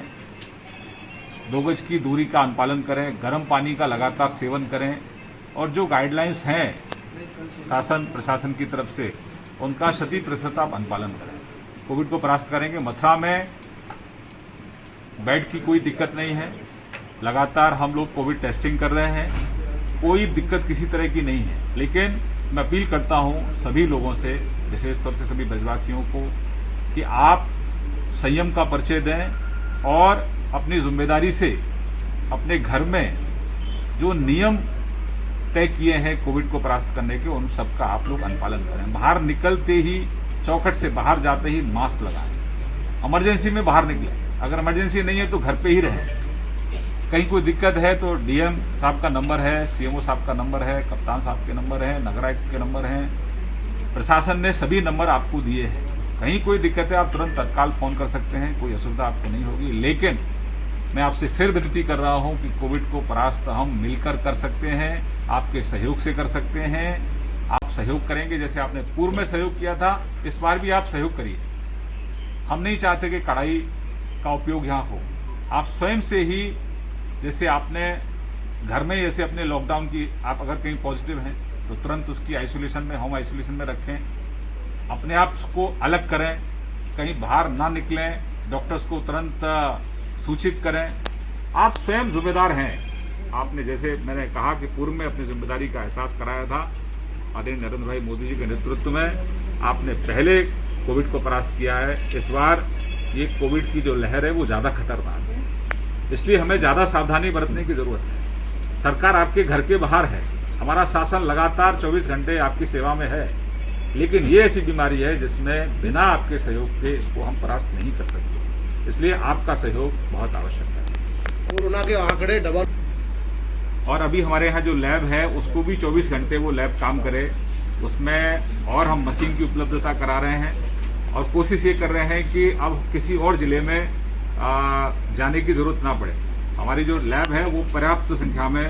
Speaker 14: 2 गज की दूरी का अनुपालन करें, गर्म पानी का लगातार सेवन करें और जो गाइडलाइंस हैं शासन प्रशासन की तरफ से उनका 100% आप अनुपालन करें। कोविड को परास्त करेंगे। मथुरा में बेड की कोई दिक्कत नहीं है, लगातार हम लोग कोविड टेस्टिंग कर रहे हैं, कोई दिक्कत किसी तरह की नहीं है। लेकिन मैं अपील करता हूं सभी लोगों से, विशेष तौर से सभी ब्रजवासियों को, कि आप संयम का परिचय दें और अपनी जिम्मेदारी से अपने घर में जो नियम तय किए हैं कोविड को परास्त करने के, उन सबका आप लोग अनुपालन करें। बाहर निकलते ही, चौखट से बाहर जाते ही मास्क लगाएं। इमरजेंसी में बाहर निकलें, अगर इमरजेंसी नहीं है तो घर पे ही रहें। कहीं कोई दिक्कत है तो डीएम साहब का नंबर है, सीएमओ साहब का नंबर है, कप्तान साहब के नंबर है, नगर आयुक्त के नंबर हैं, प्रशासन ने सभी नंबर आपको दिए हैं। कहीं कोई दिक्कत है आप तुरंत तत्काल फोन कर सकते हैं, कोई असुविधा आपको नहीं होगी। लेकिन मैं आपसे फिर विनती कर रहा हूं कि कोविड को परास्त हम मिलकर कर सकते हैं, आपके सहयोग से कर सकते हैं। आप सहयोग करेंगे जैसे आपने पूर्व में सहयोग किया था, इस बार भी आप सहयोग करिए। हम नहीं चाहते कि कड़ाई का उपयोग यहां हो। आप स्वयं से ही, जैसे आपने घर में, जैसे अपने लॉकडाउन की, आप अगर कहीं पॉजिटिव हैं तो तुरंत उसकी आइसोलेशन में, होम आइसोलेशन में रखें, अपने आप को अलग करें, कहीं बाहर ना निकलें, डॉक्टर्स को तुरंत सूचित करें। आप स्वयं जिम्मेदार हैं। आपने, जैसे मैंने कहा कि पूर्व में अपनी जिम्मेदारी का एहसास कराया था, आदरणीय नरेंद्र भाई मोदी जी के नेतृत्व में आपने पहले कोविड को परास्त किया है। इस बार ये कोविड की जो लहर है वो ज्यादा खतरनाक है, इसलिए हमें ज्यादा सावधानी बरतने की जरूरत है। सरकार आपके घर के बाहर है, हमारा शासन लगातार 24 घंटे आपकी सेवा में है, लेकिन ये ऐसी बीमारी है जिसमें बिना आपके सहयोग के इसको हम परास्त नहीं कर सकते, इसलिए आपका सहयोग बहुत आवश्यक है।
Speaker 13: कोरोना के आंकड़े डबल,
Speaker 14: और अभी हमारे यहाँ जो लैब है उसको भी 24 घंटे वो लैब काम करे, उसमें और हम मशीन की उपलब्धता करा रहे हैं और कोशिश ये कर रहे हैं कि अब किसी और जिले में जाने की जरूरत ना पड़े। हमारी जो लैब है वो पर्याप्त संख्या में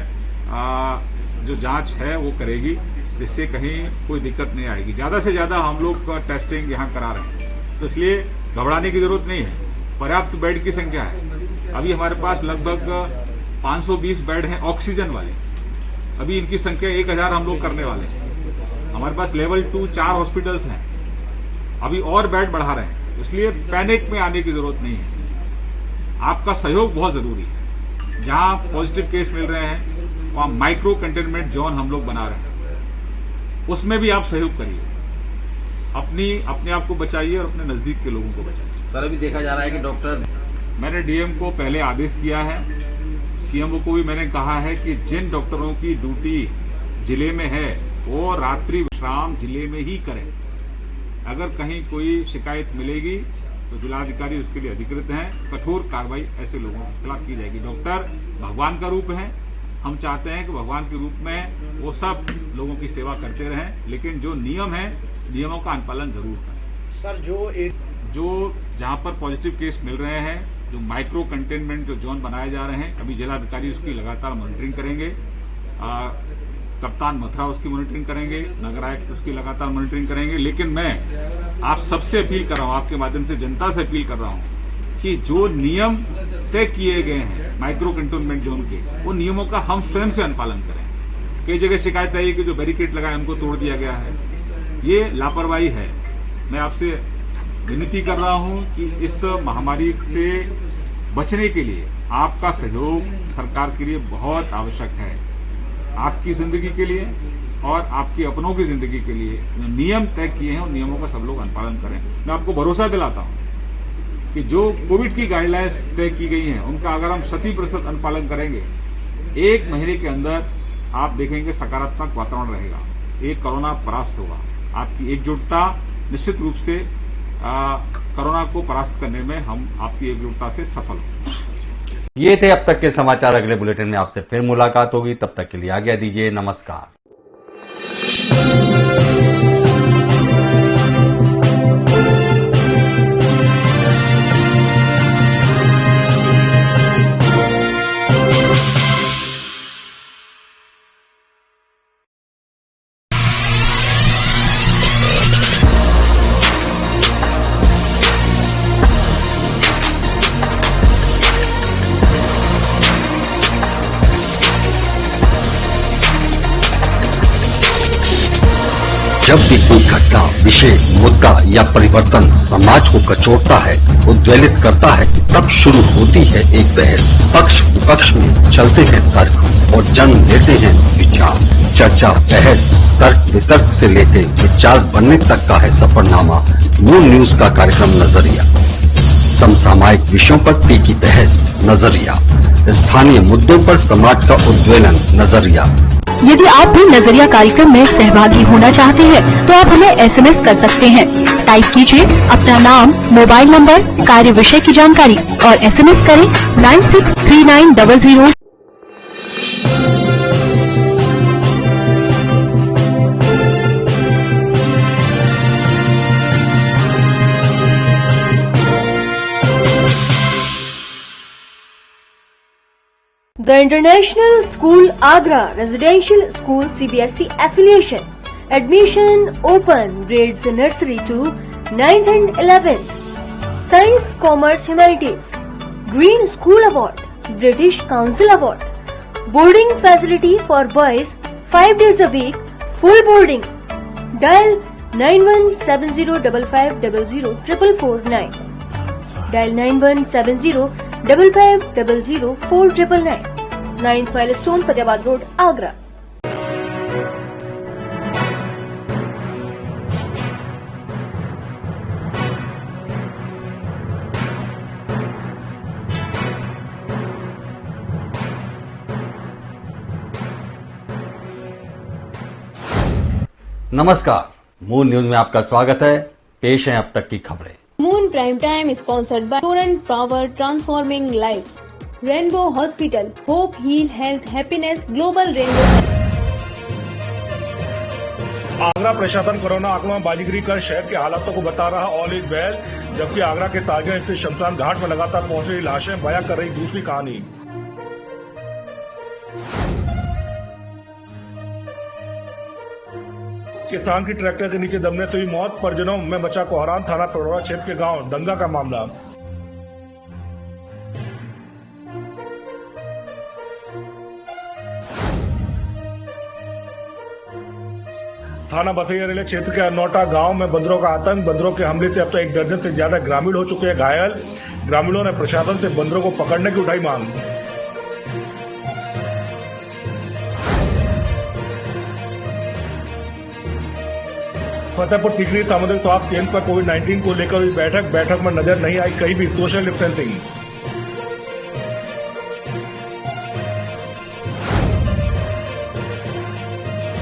Speaker 14: जो जांच है वो करेगी, जिससे कहीं कोई दिक्कत नहीं आएगी। ज्यादा से ज्यादा हम लोग टेस्टिंग यहां करा रहे हैं, तो इसलिए घबराने की जरूरत नहीं है। पर्याप्त बेड की संख्या है। अभी हमारे पास लगभग 520 बेड हैं ऑक्सीजन वाले, अभी इनकी संख्या 1000 हम लोग करने वाले हैं। हमारे पास लेवल 2 4 हॉस्पिटल्स हैं, अभी और बेड बढ़ा रहे हैं, इसलिए पैनिक में आने की जरूरत नहीं है। आपका सहयोग बहुत जरूरी है। जहां पॉजिटिव केस मिल रहे हैं वहां माइक्रो कंटेनमेंट जोन हम लोग बना रहे हैं, उसमें भी आप सहयोग करिए, अपने आप को बचाइए और अपने नजदीक के लोगों को बचाइए।
Speaker 13: सर अभी देखा जा रहा है कि डॉक्टर,
Speaker 14: मैंने डीएम को पहले आदेश किया है, सीएमओ को भी मैंने कहा है कि जिन डॉक्टरों की ड्यूटी जिले में है वो रात्रि विश्राम जिले में ही करें। अगर कहीं कोई शिकायत मिलेगी तो जिलाधिकारी उसके लिए अधिकृत हैं, कठोर कार्रवाई ऐसे लोगों के खिलाफ की जाएगी। डॉक्टर भगवान का रूप है, हम चाहते हैं कि भगवान के रूप में वो सब लोगों की सेवा करते रहें, लेकिन जो नियम है नियमों का अनुपालन जरूर करें।
Speaker 5: सर
Speaker 14: जो जहां पर पॉजिटिव केस मिल रहे हैं, जो माइक्रो कंटेनमेंट जो जोन बनाए जा रहे हैं, अभी जिलाधिकारी उसकी लगातार मॉनिटरिंग करेंगे, कप्तान मथुरा उसकी मॉनिटरिंग करेंगे, नगर आयुक्त उसकी लगातार मॉनिटरिंग करेंगे। लेकिन मैं आप सबसे अपील कर रहा हूं, आपके माध्यम से जनता से अपील कर रहा हूं कि जो नियम तय किए गए हैं माइक्रो कंटेनमेंट जोन के, वो नियमों का हम स्वयं से अनुपालन करें। कई जगह शिकायत आई कि जो बैरिकेड लगाए उनको तोड़ दिया गया है, ये लापरवाही है। मैं आपसे विनती कर रहा हूं कि इस महामारी से बचने के लिए आपका सहयोग सरकार के लिए बहुत आवश्यक है। आपकी जिंदगी के लिए और आपके अपनों की जिंदगी के लिए जो नियम तय किए हैं उन नियमों का सब लोग अनुपालन करें। मैं आपको भरोसा दिलाता हूं कि जो कोविड की गाइडलाइंस तय की गई हैं उनका अगर हम 100% अनुपालन करेंगे, 1 महीने के अंदर आप देखेंगे सकारात्मक वातावरण रहेगा, ये कोरोना परास्त होगा। आपकी एकजुटता निश्चित रूप से कोरोना को परास्त करने में हम आपकी एकजुटता से सफल होंगे।
Speaker 1: ये थे अब तक के समाचार। अगले बुलेटिन में आपसे फिर मुलाकात होगी, तब तक के लिए आज्ञा दीजिए। नमस्कार। जब भी कोई घटना, विषय, मुद्दा या परिवर्तन समाज को कचोटता है, उद्वेलित करता है, तब शुरू होती है एक बहस। पक्ष विपक्ष में चलते हैं तर्क और जन्म लेते हैं विचार। चर्चा, बहस, तर्क वितर्क से लेकर विचार बनने तक का है सफरनामा मून न्यूज का कार्यक्रम नजरिया। समसामयिक विषयों पर तीखी बहस, नजरिया। स्थानीय मुद्दों पर समाज का उद्वेलन, नजरिया।
Speaker 2: यदि आप भी नजरिया कार्यक्रम में सहभागी होना चाहते हैं तो आप हमें एसएमएस कर सकते हैं। टाइप कीजिए अपना नाम, मोबाइल नंबर, कार्य विषय की जानकारी और एसएमएस करें 963900।
Speaker 3: The International School Agra Residential School CBSE Affiliation. Admission open. Grades nursery to 9th and 11th. Science, Commerce, Humanities. Green School Award. British Council Award. Boarding facility for boys 5 days a week. Full boarding. Dial 917055000499. Dial 917055004999. 9 Milestone, Fatehabad Road, Agra.
Speaker 1: नमस्कार, moon news में आपका स्वागत है। पेश है अब तक की खबरें।
Speaker 4: Moon prime time sponsored by torrent power transforming life, rainbow hospital, hope heal health happiness, global rainbow.
Speaker 5: Agra प्रशासन कोरोना आंकड़ों में बाजीगरी कर शहर के हालातों को बता रहा ऑल इज वेल, जबकि आगरा के ताजिया स्थित शमशान घाट में लगातार पहुंच रही लाशें बयां कर रही दूसरी कहानी। किसान की ट्रैक्टर के नीचे दबने से हुई मौत, परिजनों में मचा कोहराम। थाना पड़ोरा क्षेत्र के गांव दंगा का मामला। थाना बसैया रेलवे क्षेत्र के अनौटा गांव में बंदरों का आतंक। बंदरों के हमले से अब तक 1 दर्जन से ज्यादा ग्रामीण हो चुके हैं घायल। ग्रामीणों ने प्रशासन से बंदरों को पकड़ने की उठाई मांग। फतेहपुर सीकरी सामुदायिक स्वास्थ्य केंद्र पर कोविड-19 को लेकर हुई बैठक में नजर नहीं आई कहीं भी सोशल डिस्टेंसिंग।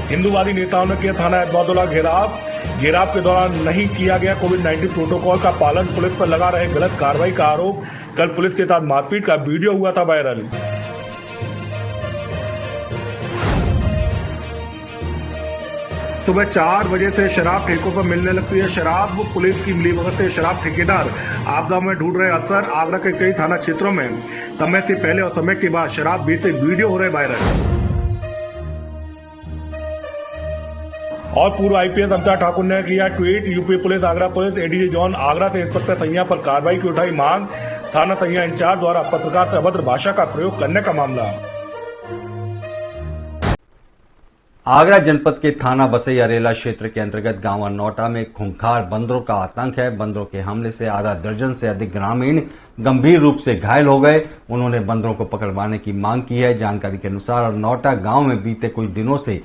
Speaker 5: हिंदूवादी नेताओं ने किया थाना अहमदुल्ला घेराव के दौरान नहीं किया गया कोविड-19 प्रोटोकॉल का पालन। पुलिस पर लगा रहे गलत कार्रवाई का आरोप। कल पुलिस के साथ मारपीट का वीडियो हुआ था वायरल। सुबह 4 बजे से शराब ठेकों पर मिलने लगती है शराब। पुलिस की मिलीभगत से शराब ठेकेदार आपदा में ढूंढ रहे अफसर। आगरा के कई थाना क्षेत्रों में समय से पहले और समय के बाद शराब बेचते वीडियो हो रहे वायरल। और पूर्व आईपीएस अमिता ठाकुर ने किया tweet. UP police, Agra police, ADG zone Agra से इंस्पेक्टर सैया पर कार्रवाई की उठाई मांग। थाना सैया इंचार्ज द्वारा पत्रकार से अभद्र भाषा का प्रयोग करने का मामला।
Speaker 1: आगरा जनपद के थाना बसैया रेला क्षेत्र के अंतर्गत गांव अनौटा में खूंखार बंदरों का आतंक है। बंदरों के हमले से आधा दर्जन से अधिक ग्रामीण गंभीर रूप से घायल हो गए। उन्होंने बंदरों को पकड़वाने की मांग की है। जानकारी के अनुसार अनौटा गांव में बीते कुछ दिनों से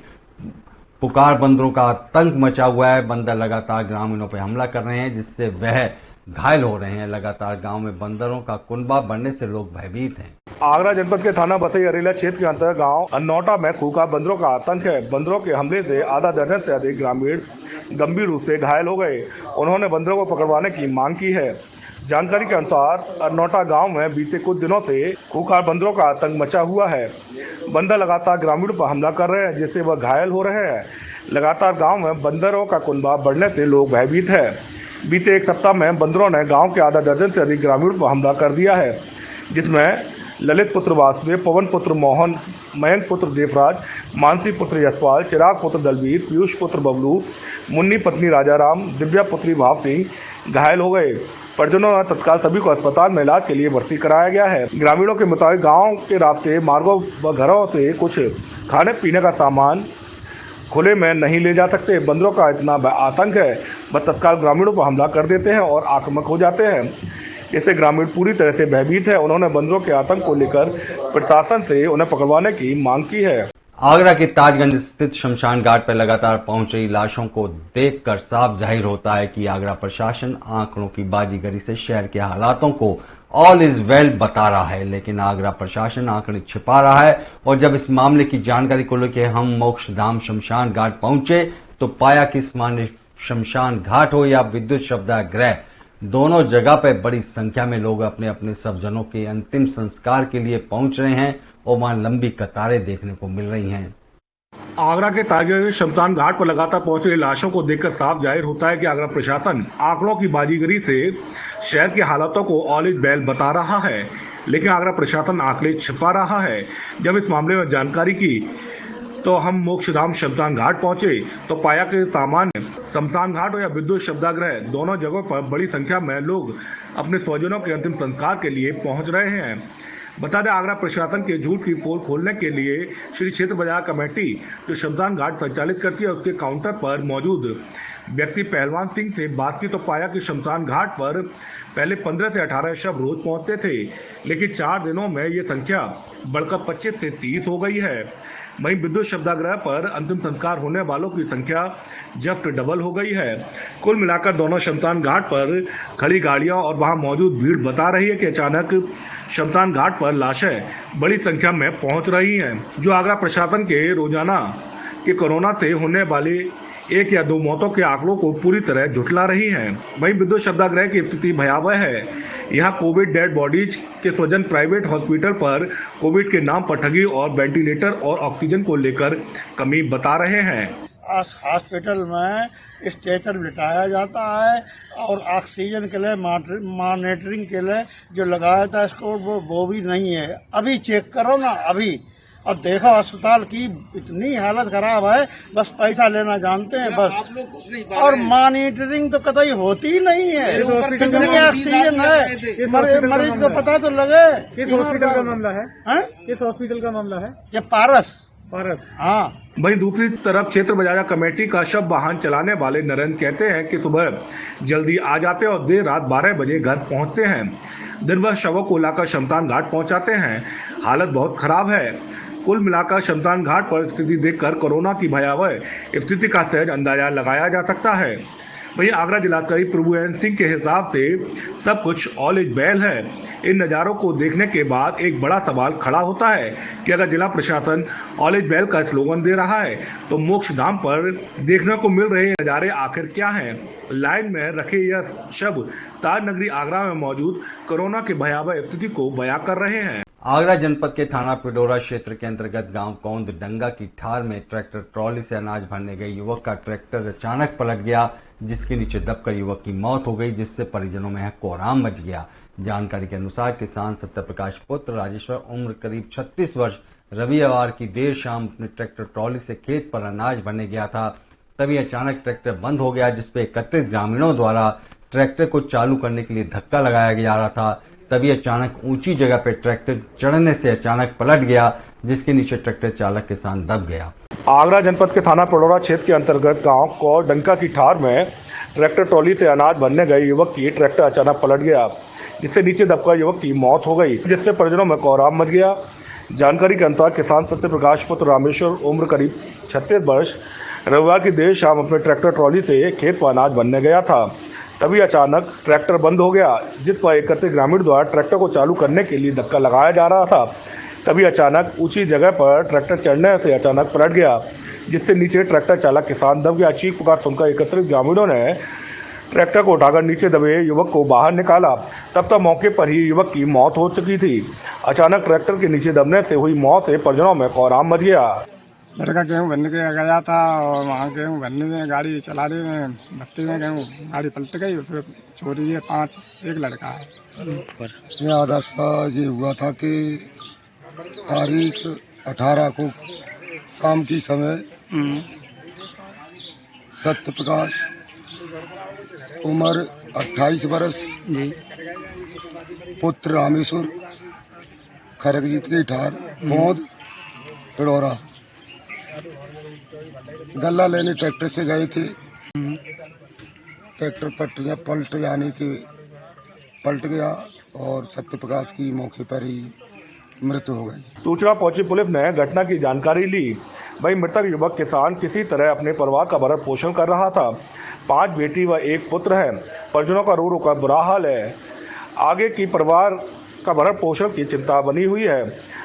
Speaker 1: पुकार बंदरों का आतंक मचा हुआ है। बंदर लगातार ग्रामीणों पर हमला कर रहे हैं, जिससे वह घायल हो रहे हैं। लगातार गांव में बंदरों का कुनबा बढ़ने से लोग भयभीत हैं।
Speaker 5: आगरा जनपद के थाना बसैया रेला क्षेत्र के अंतर्गत गांव अनौटा में खूंखार बंदरों का आतंक है। बंदरों के हमले से आधा दर्जन से अधिक ग्रामीण गंभीर रूप से घायल हो गए। उन्होंने बंदरों को पकड़वाने की मांग की है। जानकारी के अनुसार अनौटा गांव में बीते कुछ दिनों से खूंखार बंदरों का आतंक मचा हुआ है। बंदर लगातार ग्रामीणों पर हमला कर रहे हैं, जिससे वह घायल हो रहे हैं। लगातार गांव में बंदरों का कुनबा बढ़ने से लोग भयभीत है। बीते 1 सप्ताह में बंदरों ने गांव के आधा दर्जन से अधिक ग्रामीणों पर हमला कर दिया है, जिसमें ललित पुत्र वासुदेव, पवन पुत्र मोहन, मयंक पुत्र देवराज, मानसी पुत्र यशपाल, चिराग पुत्र दलवीर, पीयूष पुत्र बबलू, मुन्नी पत्नी राजाराम, दिव्या पुत्री भाव सिंह घायल हो गए। परिजनों ने तत्काल सभी को अस्पताल में इलाज के लिए भर्ती कराया गया है। ग्रामीणों के मुताबिक गांव के रास्ते, मार्गों व घरों से कुछ खाने पीने का सामान खुले में नहीं ले जा सकते। बंदरों का इतना आतंक है, वह तत्काल ग्रामीणों पर हमला कर देते हैं और आक्रामक हो जाते हैं। इससे ग्रामीण पूरी तरह से भयभीत है। उन्होंने बंदरों के आतंक को लेकर प्रशासन से उन्हें पकड़वाने की मांग की है।
Speaker 1: आगरा के ताजगंज स्थित शमशान घाट पर लगातार पहुंच रही लाशों को देखकर साफ जाहिर होता है कि आगरा प्रशासन आंकड़ों की बाजीगरी से शहर के हालातों को ऑल इज वेल बता रहा है, लेकिन आगरा प्रशासन आंकड़े छिपा रहा है। और जब इस मामले की जानकारी को लेकर हम मोक्षधाम शमशान घाट पहुंचे तो पाया कि इस मामले शमशान घाट हो या विद्युत शवदाह, दोनों जगह पर बड़ी संख्या में लोग अपने अपने स्वजनों के अंतिम संस्कार के लिए पहुंच रहे हैं और वहां लंबी कतारें देखने को मिल रही हैं।
Speaker 5: आगरा के ताजगंज शमशान घाट पर लगातार पहुंच रही लाशों को देखकर साफ जाहिर होता है कि आगरा प्रशासन आंकड़ों की बाजीगरी से शहर की हालातों को ऑल इज वेल बता रहा है, लेकिन आगरा प्रशासन आंकड़े छिपा रहा है। जब इस मामले में जानकारी की तो हम मोक्षधाम शमशान घाट पहुंचे तो पाया कि सामान्य शमशान घाट हो या विद्युत शवदाह, दोनों जगहों पर बड़ी संख्या में लोग अपने स्वजनों के अंतिम संस्कार के लिए पहुंच रहे हैं। बता दें, आगरा प्रशासन के झूठ की पोल खोलने के लिए श्री क्षेत्र बाजार कमेटी जो शमशान घाट संचालित करती है, उसके काउंटर पर मौजूद व्यक्ति पहलवान सिंह से बात की तो पाया कि शमशान घाट पर पहले 15 से 18 शव रोज पहुंचते थे, लेकिन 4 दिनों में ये संख्या बढ़कर 25 से 30 हो गई है। वहीं विद्युत शवदाह पर अंतिम संस्कार होने वालों की संख्या जस्ट डबल हो गई है। कुल मिलाकर दोनों शमशान घाट पर खड़ी गाड़ियां और वहां मौजूद भीड़ बता रही है कि अचानक शमशान घाट पर लाशें बड़ी संख्या में पहुंच रही हैं, जो आगरा प्रशासन के रोजाना के कोरोना से होने वाले 1 या 2 मौतों के आंकड़ों को पूरी तरह झुठला रही हैं। वहीं विद्युत शवदाह की स्थिति भयावह है। यहाँ कोविड डेड बॉडीज के स्वजन प्राइवेट हॉस्पिटल पर कोविड के नाम पर ठगी और वेंटिलेटर और ऑक्सीजन को लेकर कमी बता रहे हैं।
Speaker 6: हॉस्पिटल में स्ट्रेचर बिठाया जाता है और ऑक्सीजन के लिए मॉनिटरिंग के लिए जो लगाया था इसको वो भी नहीं है। अभी चेक करो ना, अभी और देखो अस्पताल की इतनी हालत खराब है, बस पैसा लेना जानते हैं बस, और मॉनिटरिंग तो कतई होती ही नहीं है। कितनी ऑक्सीजन है मरीज को पता तो लगे।
Speaker 15: किस हॉस्पिटल का मामला है? किस हॉस्पिटल का मामला है?
Speaker 6: ये पारस हाँ।
Speaker 5: वहीं दूसरी तरफ क्षेत्र बाजार कमेटी का शव वाहन चलाने वाले नरेंद्र कहते हैं कि सुबह जल्दी आ जाते और देर रात 12 बजे घर पहुंचते हैं। दिन भर शवों को लाकर शमशान घाट पहुंचाते हैं। हालत बहुत खराब है। कुल मिलाकर शमशान घाट पर स्थिति देखकर कोरोना की भयावह स्थिति का सहज अंदाजा लगाया जा सकता है। वहीं आगरा जिलाधिकारी प्रभु एन सिंह के हिसाब से सब कुछ ऑल इज वेल है। इन नज़ारों को देखने के बाद एक बड़ा सवाल खड़ा होता है कि अगर जिला प्रशासन ऑल इज वेल का स्लोगन दे रहा है तो मोक्ष धाम पर देखने को मिल रहे नज़ारे आखिर क्या हैं? लाइन में रखे यह शव ताज नगरी आगरा में मौजूद कोरोना की भयावह स्थिति को बयां कर रहे हैं।
Speaker 1: आगरा जनपद के थाना पिडोरा क्षेत्र के अंतर्गत गांव कौंद डंगा की ठार में ट्रैक्टर ट्रॉली से अनाज भरने गए युवक का ट्रैक्टर अचानक पलट गया, जिसके नीचे दबकर युवक की मौत हो गई, जिससे परिजनों में कोहराम मच गया। जानकारी के अनुसार किसान सत्यप्रकाश पुत्र राजेश्वर उम्र करीब 36 वर्ष रविवार की देर शाम अपने ट्रैक्टर ट्रॉली से खेत पर अनाज भरने गया था। तभी अचानक ट्रैक्टर बंद हो गया, जिसपे एकत्रित ग्रामीणों द्वारा ट्रैक्टर को चालू करने के लिए धक्का लगाया जा रहा था। तभी अचानक ऊंची जगह पर ट्रैक्टर चढ़ने से अचानक पलट गया, जिसके नीचे ट्रैक्टर चालक किसान दब गया।
Speaker 5: आगरा जनपद के थाना पिडोरा क्षेत्र के अंतर्गत गांव कौंद डंका की ठार में ट्रैक्टर ट्रॉली से अनाज भरने गए युवक की ट्रैक्टर अचानक पलट गया, जिससे नीचे दबकर युवक की मौत हो गई, जिससे परिजनों में कोहराम मच गया। जानकारी के अनुसार किसान सत्यप्रकाश पुत्र रामेश्वर उम्र करीब 36 वर्ष रविवार की देर शाम अपने ट्रैक्टर ट्रॉली से खेत पर अनाज भरने गया था। तभी अचानक ट्रैक्टर बंद हो गया, जिस पर एकत्रित ग्रामीण द्वारा ट्रैक्टर को चालू करने के लिए धक्का लगाया जा रहा था। तभी अचानक ऊंची जगह पर ट्रैक्टर चढ़ने से अचानक पलट गया, जिससे नीचे ट्रैक्टर चालक किसान दब गया। चीख पुकार सुनकर एकत्रित ग्रामीणों ने ट्रैक्टर को उठाकर नीचे दबे युवक को बाहर निकाला। तब तक मौके पर ही युवक की मौत हो चुकी थी। अचानक ट्रैक्टर के नीचे दबने से हुई मौत से परिजनों में कोहराम मच गया।
Speaker 6: लड़का गेहूँ भरने के गया था और वहाँ गेहूँ भरने में गाड़ी चला रही में भट्टी में गेहूँ गाड़ी पलट गई, उसमें चोरी है 5 एक लड़का है।
Speaker 8: यह हादसा ये हुआ था कि तारीख 18 को शाम की समय सत्यप्रकाश उम्र 28 वर्ष पुत्र रामेश्वर खरगजीत की ठार कौंद पिडोरा गल्ला लेने ट्रैक्टर से गए थे। ट्रैक्टर पटरियां पलट गया और सत्यप्रकाश की मौके पर ही मृत्यु हो गई।
Speaker 5: सूचना पहुंची पुलिस ने घटना की जानकारी ली। वहीं मृतक युवक किसान किसी तरह अपने परिवार का भरण पोषण कर रहा था। 5 बेटी व 1 पुत्र है। परिजनों का रो रो कर बुरा हाल है। आगे की परिवार का भरण पोषण की चिंता बनी हुई है।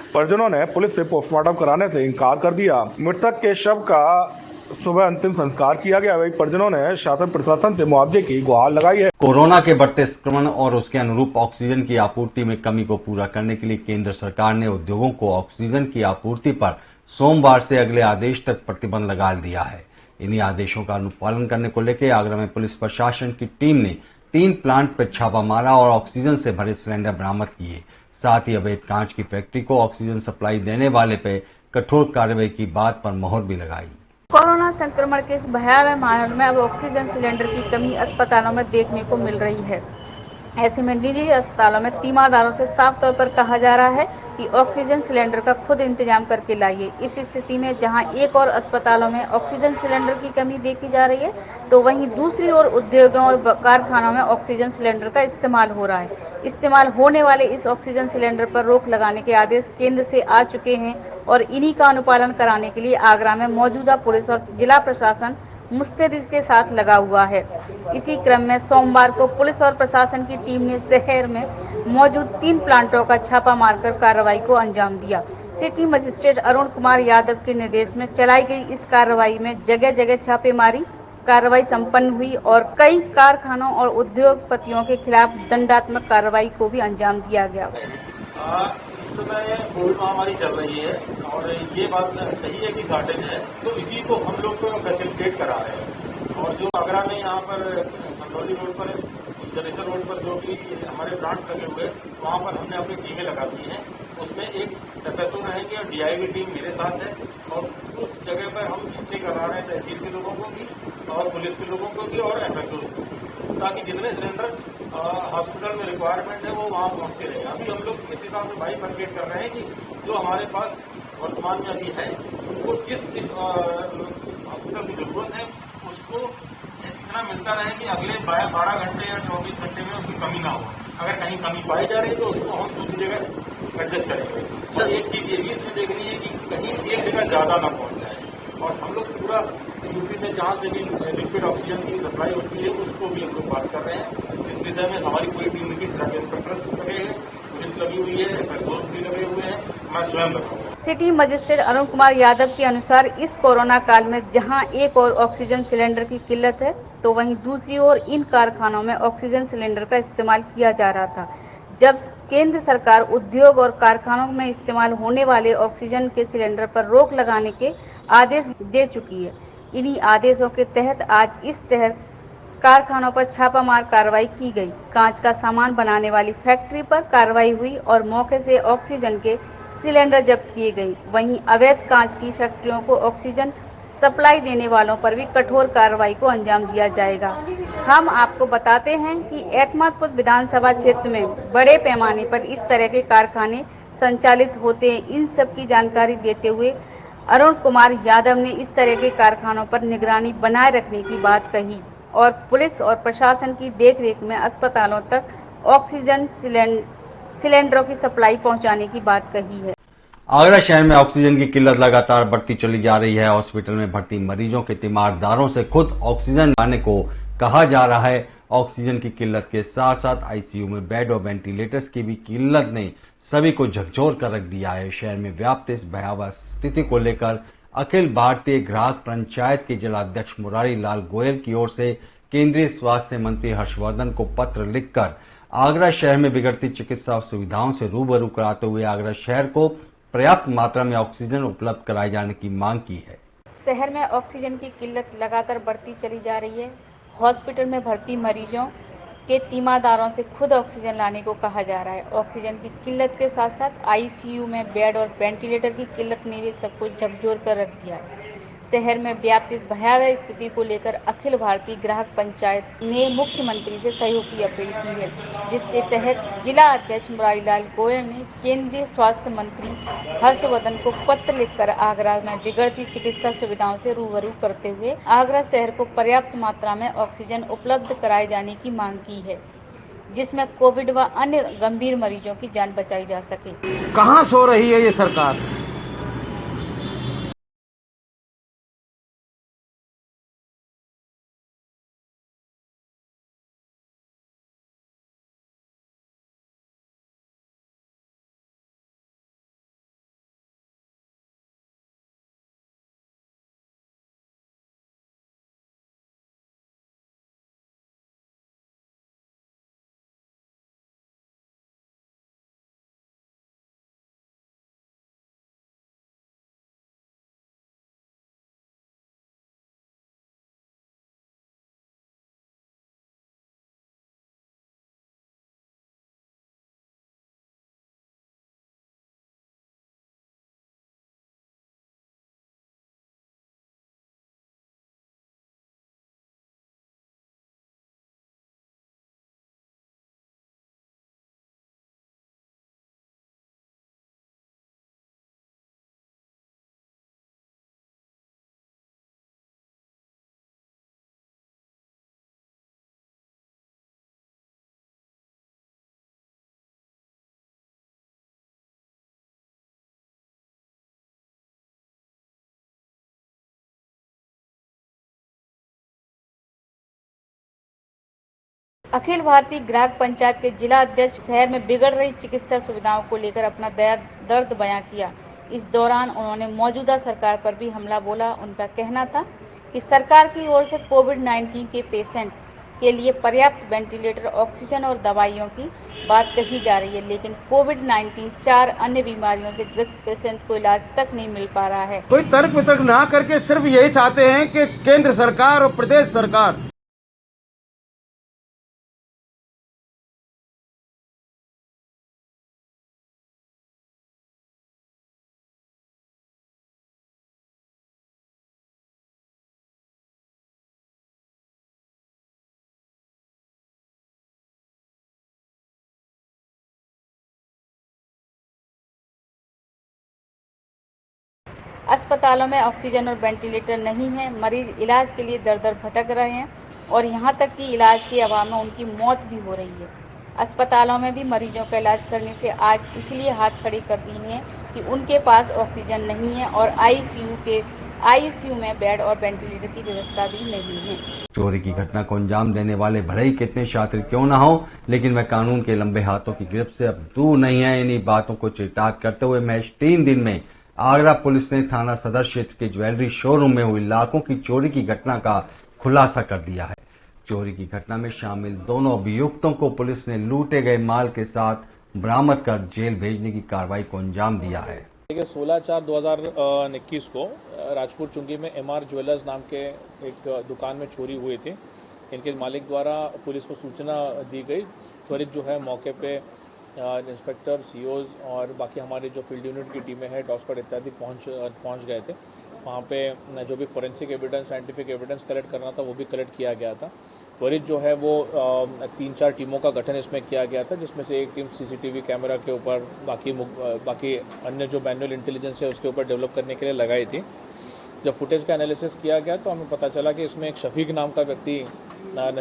Speaker 5: परिजनों ने पुलिस से पोस्टमार्टम कराने से इनकार कर दिया। मृतक के शव का सुबह अंतिम संस्कार किया गया। वही परिजनों ने शासन प्रशासन से मुआवजे की गुहार लगाई है।
Speaker 1: कोरोना के बढ़ते संक्रमण और उसके अनुरूप ऑक्सीजन की आपूर्ति में कमी को पूरा करने के लिए केंद्र सरकार ने उद्योगों को ऑक्सीजन की आपूर्ति पर सोमवार से अगले आदेश तक प्रतिबंध लगा दिया है। इन्हीं आदेशों का अनुपालन करने को लेकर आगरा में पुलिस प्रशासन की टीम ने 3 प्लांट पर छापा मारा और ऑक्सीजन से भरे सिलेंडर बरामद किए। साथ ही अवैध कांच की फैक्ट्री को ऑक्सीजन सप्लाई देने वाले पे कठोर कार्रवाई की बात पर मोहर भी लगाई।
Speaker 9: कोरोना संक्रमण के इस भयावह माहौल में अब ऑक्सीजन सिलेंडर की कमी अस्पतालों में देखने को मिल रही है। ऐसे में निजी अस्पतालों में तीमारदारों से साफ तौर पर कहा जा रहा है कि ऑक्सीजन सिलेंडर का खुद इंतजाम करके लाइए। इस स्थिति में जहां एक और अस्पतालों में ऑक्सीजन सिलेंडर की कमी देखी जा रही है, तो वहीं दूसरी ओर उद्योगों और कारखानों में ऑक्सीजन सिलेंडर का इस्तेमाल हो रहा है। इस्तेमाल होने वाले इस ऑक्सीजन सिलेंडर पर रोक लगाने के आदेश केंद्र से आ चुके हैं और इन्हीं का अनुपालन कराने के लिए आगरा में मौजूदा पुलिस और जिला प्रशासन मुस्तैदी के साथ लगा हुआ है। इसी क्रम में सोमवार को पुलिस और प्रशासन की टीम ने शहर में मौजूद 3 प्लांटों का छापा मारकर कार्रवाई को अंजाम दिया। सिटी मजिस्ट्रेट अरुण कुमार यादव के निर्देश में चलाई गई इस कार्रवाई में जगह जगह छापेमारी कार्रवाई संपन्न हुई और कई कारखानों और उद्योगपतियों के खिलाफ दंडात्मक कार्रवाई को भी अंजाम दिया गया।
Speaker 10: इस समय कोविड महामारी चल रही है और ये बात सही है कि शॉर्टेज है, तो इसी को हम लोग तो फैसिलिटेट करा रहे हैं। और जो आगरा में यहाँ पर कंदौली रोड पर जलेसर रोड पर जो भी हमारे प्लांट लगे हुए वहाँ पर हमने अपनी टीमें लगा दी हैं। उसमें एक एफएसओ रहेंगे और डीआईवी टीम मेरे साथ है और उस जगह पर हम स्टे करा रहे हैं तहसील के लोगों को भी और पुलिस के लोगों को भी और एफएसओ को, ताकि जितने सिलेंडर हॉस्पिटल में रिक्वायरमेंट है वो वहाँ पहुँचते रहे। अभी हम लोग इस हिसाब से बाइफरकेट कर रहे हैं कि जो हमारे पास वर्तमान में अभी है उनको जिस हॉस्पिटल की जरूरत है उसको इतना मिलता रहे कि अगले 12 घंटे या 24 घंटे में उसकी कमी ना हो। अगर कहीं कमी पाई जा रही है तो उसको हम दूसरी जगह एडजस्ट करेंगे। सर एक चीज ये भी इसमें देखनी है कि कहीं एक जगह ज्यादा ना पहुंच जाए और हम लोग पूरा यूपी में जहां से भी लिक्विड ऑक्सीजन की सप्लाई होती है उसको भी हम लोग बात कर रहे हैं। इस विषय में हमारी पूरी टीम की ड्रग इंस्पेक्टर्स लगे हैं, पुलिस लगी हुई है, एफएसओ भी लगे हुए हैं, मैं स्वयं लगा हुआ हूं।
Speaker 9: सिटी मजिस्ट्रेट अरुण कुमार यादव के अनुसार इस कोरोना काल में जहां एक और ऑक्सीजन सिलेंडर की किल्लत है तो वहीं दूसरी ओर इन कारखानों में ऑक्सीजन सिलेंडर का इस्तेमाल किया जा रहा था। जब केंद्र सरकार उद्योग और कारखानों में इस्तेमाल होने वाले ऑक्सीजन के सिलेंडर पर रोक लगाने के आदेश दे चुकी है। इन्हीं आदेशों के तहत आज इस तहत कारखानों पर छापामार कार्रवाई की गई। कांच का सामान बनाने वाली फैक्ट्री पर कार्रवाई हुई और मौके से ऑक्सीजन के सिलेंडर जब्त किए गए। वहीं अवैध कांच की फैक्ट्रियों को ऑक्सीजन सप्लाई देने वालों पर भी कठोर कार्रवाई को अंजाम दिया जाएगा। हम आपको बताते हैं कि एकमात्र विधानसभा क्षेत्र में बड़े पैमाने पर इस तरह के कारखाने संचालित होते हैं। इन सब की जानकारी देते हुए अरुण कुमार यादव ने इस तरह के कारखानों पर निगरानी बनाए रखने की बात कही और पुलिस और प्रशासन की देखरेख में अस्पतालों तक ऑक्सीजन सिलेंडरों की सप्लाई पहुंचाने की बात कही है।
Speaker 1: आगरा शहर में ऑक्सीजन की किल्लत लगातार बढ़ती चली जा रही है। हॉस्पिटल में भर्ती मरीजों के तीमारदारों से खुद ऑक्सीजन लाने को कहा जा रहा है। ऑक्सीजन की किल्लत के साथ साथ आईसीयू में बेड और वेंटिलेटर्स की भी किल्लत ने सभी को झकझोर कर रख दिया है। शहर में व्याप्त इस भयावह स्थिति को लेकर अखिल भारतीय ग्राहक पंचायत के जिलाध्यक्ष मुरारी लाल गोयल की ओर से केंद्रीय स्वास्थ्य मंत्री हर्षवर्धन को पत्र लिखकर आगरा शहर में बिगड़ती चिकित्सा सुविधाओं से रूबरू कराते हुए आगरा शहर को पर्याप्त मात्रा में ऑक्सीजन उपलब्ध कराए जाने की मांग की है।
Speaker 9: शहर में ऑक्सीजन की किल्लत लगातार बढ़ती चली जा रही है। हॉस्पिटल में भर्ती मरीजों के तीमारदारों से खुद ऑक्सीजन लाने को कहा जा रहा है। ऑक्सीजन की किल्लत के साथ साथ आईसीयू में बेड और वेंटिलेटर की किल्लत ने भी सबको झकझोर कर रख दिया है। शहर में व्याप्त इस भयावह स्थिति को लेकर अखिल भारतीय ग्राहक पंचायत ने मुख्यमंत्री से सहयोग की अपील की है, जिसके तहत जिला अध्यक्ष मुरारी लाल गोयल ने केंद्रीय स्वास्थ्य मंत्री हर्षवर्धन को पत्र लिखकर आगरा में बिगड़ती चिकित्सा सुविधाओं से रूबरू करते हुए आगरा शहर को पर्याप्त मात्रा में ऑक्सीजन उपलब्ध कराए जाने की मांग की है, जिसमें कोविड व अन्य गंभीर मरीजों की जान बचाई जा सके।
Speaker 11: कहां सो रही है ये सरकार?
Speaker 9: अखिल भारतीय ग्राहक पंचायत के जिला अध्यक्ष शहर में बिगड़ रही चिकित्सा सुविधाओं को लेकर अपना दर्द बयां किया। इस दौरान उन्होंने मौजूदा सरकार पर भी हमला बोला। उनका कहना था कि सरकार की ओर से कोविड-19 के पेशेंट के लिए पर्याप्त वेंटिलेटर, ऑक्सीजन और दवाइयों की बात कही जा रही है, लेकिन कोविड-19 4 अन्य बीमारियों से ग्रस्त पेशेंट को इलाज तक नहीं मिल पा रहा है।
Speaker 11: कोई तर्क वितर्क ना करके सिर्फ यही चाहते हैं कि केंद्र सरकार और प्रदेश सरकार
Speaker 9: अस्पतालों में ऑक्सीजन और वेंटिलेटर नहीं है, मरीज इलाज के लिए दर दर भटक रहे हैं और यहाँ तक कि इलाज के अभाव में उनकी मौत भी हो रही है। अस्पतालों में भी मरीजों का इलाज करने से आज इसलिए हाथ खड़े कर दिए हैं कि उनके पास ऑक्सीजन नहीं है और आईसीयू में बेड और वेंटिलेटर की व्यवस्था भी नहीं है।
Speaker 1: चोरी की घटना को अंजाम देने वाले भले ही कितने शातिर क्यों ना हो, लेकिन वह कानून के लंबे हाथों की गिरफ्त से अब दूर नहीं है। इन्हीं बातों को चरितार्थ करते हुए महज 3 दिन में आगरा पुलिस ने थाना सदर क्षेत्र के ज्वेलरी शोरूम में हुई लाखों की चोरी की घटना का खुलासा कर दिया है। चोरी की घटना में शामिल दोनों अभियुक्तों को पुलिस ने लूटे गए माल के साथ बरामद कर जेल भेजने की कार्रवाई को अंजाम दिया है।
Speaker 12: 16/4/2021 को राजपुर चुंगी में एमआर ज्वेलर्स नाम के एक दुकान में चोरी हुई थी। इनके मालिक द्वारा पुलिस को सूचना दी गई। त्वरित जो है मौके पे इंस्पेक्टर, सीओज और बाकी हमारे जो फील्ड यूनिट की टीमें हैं, डॉग स्क्वाड इत्यादि पहुंच गए थे। वहाँ पे जो भी forensic evidence, scientific evidence collect करना था वो भी कलेक्ट किया गया था। त्वरित जो है वो 3-4 टीमों का गठन इसमें किया गया था, जिसमें से एक टीम सीसीटीवी कैमरा के ऊपर, बाकी अन्य जो मैनुअल इंटेलिजेंस है उसके ऊपर डेवलप करने के लिए लगाई थी। जब फुटेज का एनालिसिस किया गया तो हमें पता चला कि इसमें एक शफीक नाम का व्यक्ति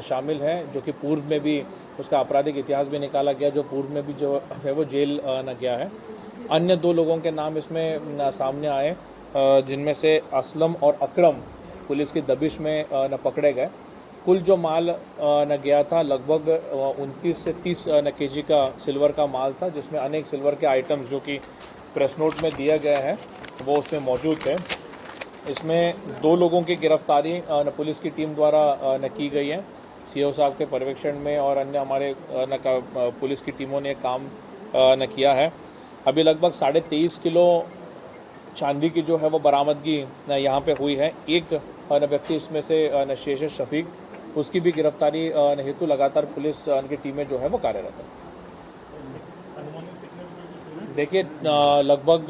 Speaker 12: शामिल है, जो कि पूर्व में भी उसका आपराधिक इतिहास भी निकाला गया, जो पूर्व में भी जो है वो जेल न गया है। अन्य 2 लोगों के नाम इसमें सामने आए, जिनमें से असलम और अकरम पुलिस की दबिश में न पकड़े गए। कुल जो माल न गया था लगभग 29 से 30 केजी का सिल्वर का माल था, जिसमें अनेक सिल्वर के आइटम्स जो कि प्रेस नोट में दिया गया है वो उसमें मौजूद थे। इसमें 2 लोगों की गिरफ्तारी पुलिस की टीम द्वारा न की गई है। सीओ साहब के पर्यवेक्षण में और अन्य हमारे पुलिस की टीमों ने काम न किया है। अभी लगभग 23.5 किलो चांदी की जो है वो बरामदगी यहाँ पे हुई है। एक व्यक्ति इसमें से शेष शफीक, उसकी भी गिरफ्तारी हेतु लगातार पुलिस की टीमें जो है वो कार्यरत है। देखिए लगभग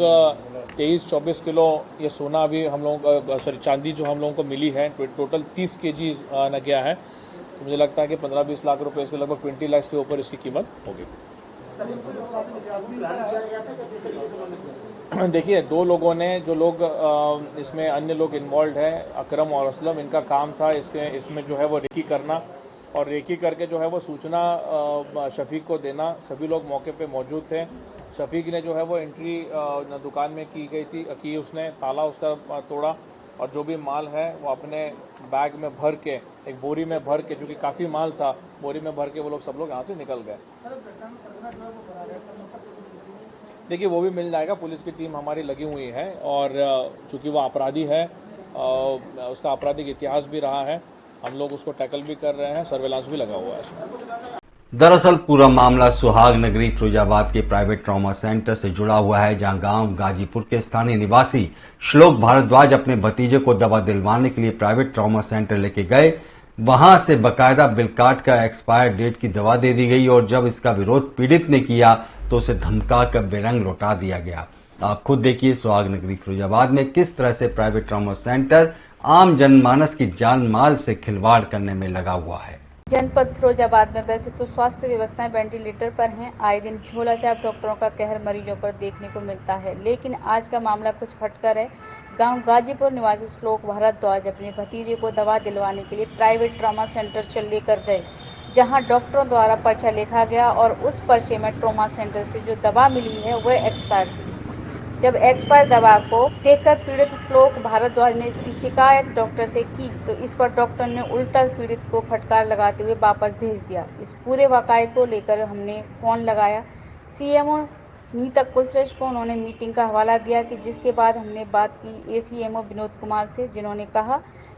Speaker 12: 23-24 किलो ये सोना अभी हम लोगों चांदी जो हम लोगों को मिली है, टोटल 30 केजी न गया है। तो मुझे लगता है कि 15-20 लाख रुपए, इसके लगभग 20 लाख के ऊपर इसकी कीमत होगी। देखिए 2 लोगों ने, जो लोग इसमें अन्य लोग इन्वॉल्व है, अकरम और असलम, इनका काम था इसमें जो है वो रेकी करना और रेकी करके जो है वो सूचना शफीक को देना। सभी लोग मौके पे मौजूद थे। शफीक ने जो है वो एंट्री दुकान में की गई थी कि उसने ताला उसका तोड़ा और जो भी माल है वो अपने बैग में भर के, एक बोरी में भर के, जो कि काफ़ी माल था, बोरी में भर के वो लोग सब लोग यहाँ से निकल गए। देखिए वो भी मिल जाएगा, पुलिस की टीम हमारी लगी हुई है और चूंकि वो अपराधी है, उसका आपराधिक इतिहास भी रहा है, हम लोग उसको टैकल भी कर रहे हैं, सर्वेलांस भी लगा हुआ है इसमें।
Speaker 1: दरअसल पूरा मामला सुहाग नगरी फिरोजाबाद के प्राइवेट ट्रॉमा सेंटर से जुड़ा हुआ है, जहां गांव गाजीपुर के स्थानीय निवासी श्लोक भारद्वाज अपने भतीजे को दवा दिलवाने के लिए प्राइवेट ट्रॉमा सेंटर लेके गए। वहां से बकायदा बिल काट कर एक्सपायर डेट की दवा दे दी गई और जब इसका विरोध पीड़ित ने किया तो उसे धमका कर बेरंग लौटा दिया गया। आप खुद देखिए सुहाग नगरी फिरोजाबाद में किस तरह से प्राइवेट ट्रॉमा सेंटर आम जनमानस की जान माल से खिलवाड़ करने में लगा हुआ है।
Speaker 9: जनपद फिरोजाबाद में वैसे तो स्वास्थ्य व्यवस्थाएं वेंटिलेटर पर हैं, आए दिन झोलाछाप डॉक्टरों का कहर मरीजों पर देखने को मिलता है, लेकिन आज का मामला कुछ हटकर है। गांव गाजीपुर निवासी श्लोक भारद्वाज अपने भतीजे को दवा दिलवाने के लिए प्राइवेट ट्रॉमा सेंटर लेकर गए, जहां डॉक्टरों द्वारा पर्चा लिखा गया और उस पर्चे में ट्रॉमा सेंटर से जो दवा मिली है वह एक्सपायर थी। जब एक्सपायर दवा को देखकर पीड़ित श्लोक भारद्वाज ने इसकी शिकायत डॉक्टर से की तो इस पर डॉक्टर ने उल्टा पीड़ित को फटकार लगाते हुए वापस भेज दिया। इस पूरे वाकये को लेकर हमने फोन लगाया सीएमओ नीतक कुलश्रेष्ठ को, उन्होंने मीटिंग का हवाला दिया कि जिसके बाद हमने बात की एसीएमओ विनोद कुमार से, जिन्होंने कहा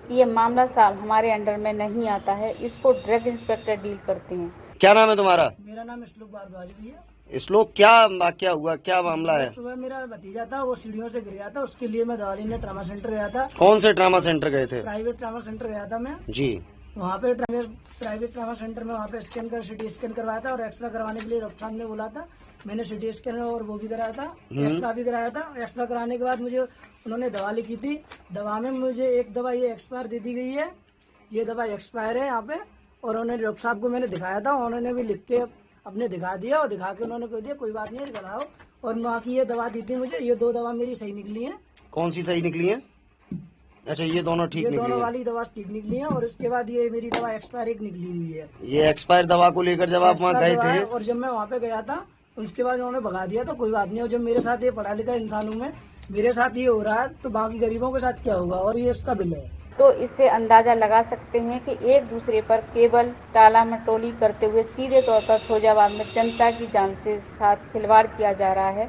Speaker 9: कि ये मामला हमारे अंडर में नहीं आता है, इसको ड्रग इंस्पेक्टर डील करते हैं।
Speaker 13: क्या नाम है तुम्हारा?
Speaker 7: मेरा नाम श्लोक भारद्वाज भी है।
Speaker 13: श्लोक, क्या वाकया हुआ, क्या मामला है?
Speaker 7: सुबह मेरा भतीजा था, वो सीढ़ियों से गिर गया था, उसके लिए मैं दवा लेने ट्रामा सेंटर गया था।
Speaker 13: कौन से ट्रामा सेंटर गए थे?
Speaker 7: प्राइवेट ट्रामा सेंटर गया था मैं
Speaker 13: जी।
Speaker 7: वहाँ पे प्राइवेट ट्रामा सेंटर में वहाँ पे सिटी स्कैन करवाया था और एक्सरा करवाने के लिए डॉक्टर साहब ने बोला था। मैंने सिटी स्कैन और वो भी कराया था, एक्सरा भी कराया था। एक्सरा कराने के बाद मुझे उन्होंने दवा लिखी थी, दवा में मुझे एक दवा ये एक्सपायर दे दी गई है, ये दवा एक्सपायर है यहाँ पे। और उन्होंने डॉक्टर साहब को मैंने दिखाया था, उन्होंने भी लिख के अपने दिखा दिया और दिखा के उन्होंने कह दिया कोई बात नहीं कराओ। और वहाँ की ये दवा दी थी मुझे, ये 2 दवा मेरी सही निकली है,
Speaker 13: कौन सी सही निकली है? अच्छा, ये दोनों ठीक
Speaker 7: ये
Speaker 13: निकली
Speaker 7: दोनों
Speaker 13: है।
Speaker 7: वाली दवा ठीक निकली है और उसके बाद ये मेरी दवा एक्सपायर एक निकली हुई है।
Speaker 13: ये एक्सपायर दवा को लेकर जब आप वहाँ गए
Speaker 7: एक्सपायर दवा है
Speaker 13: थे,
Speaker 7: और जब मैं वहाँ पे गया था उसके बाद उन्होंने भगा दिया, तो कोई बात नहीं। और जब मेरे साथ ये पढ़ा लिखा इंसानों में मेरे साथ ये हो रहा है तो बाकी गरीबों के साथ क्या होगा? और ये इसका बिल है।
Speaker 9: तो इससे अंदाजा लगा सकते हैं कि एक दूसरे पर केवल टाला मटोली करते हुए सीधे तौर पर फिरोजाबाद में जनता की जान से साथ खिलवाड़ किया जा रहा है।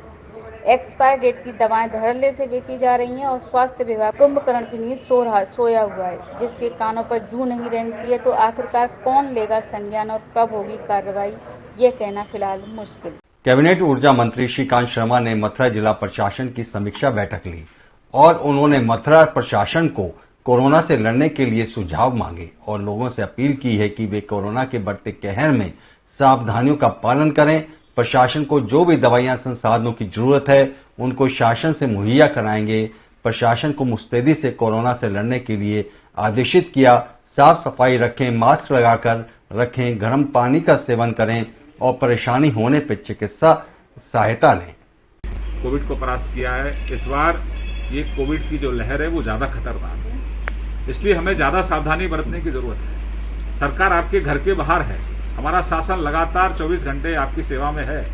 Speaker 9: एक्सपायर डेट की दवाएं धड़ल्ले से बेची जा रही हैं और स्वास्थ्य विभाग कुंभकर्ण की नींद सोया हुआ है, जिसके कानों पर जूं नहीं रेंगती है। तो आखिरकार कौन लेगा संज्ञान और कब होगी कार्रवाई, ये कहना फिलहाल मुश्किल।
Speaker 1: कैबिनेट ऊर्जा मंत्री श्रीकांत शर्मा ने मथुरा जिला प्रशासन की समीक्षा बैठक ली और उन्होंने मथुरा प्रशासन को कोरोना से लड़ने के लिए सुझाव मांगे और लोगों से अपील की है कि वे कोरोना के बढ़ते कहर में सावधानियों का पालन करें। प्रशासन को जो भी दवाइयां संसाधनों की जरूरत है उनको शासन से मुहैया कराएंगे। प्रशासन को मुस्तैदी से कोरोना से लड़ने के लिए आदेशित किया। साफ सफाई रखें, मास्क लगाकर रखें, गर्म पानी का सेवन करें और परेशानी होने पर चिकित्सा सहायता लें।
Speaker 14: कोविड को परास्त किया है। इस बार ये कोविड की जो लहर है वो ज्यादा खतरनाक है, इसलिए हमें ज्यादा सावधानी बरतने की जरूरत है। सरकार आपके घर के बाहर है, हमारा शासन लगातार 24 घंटे आपकी सेवा में है,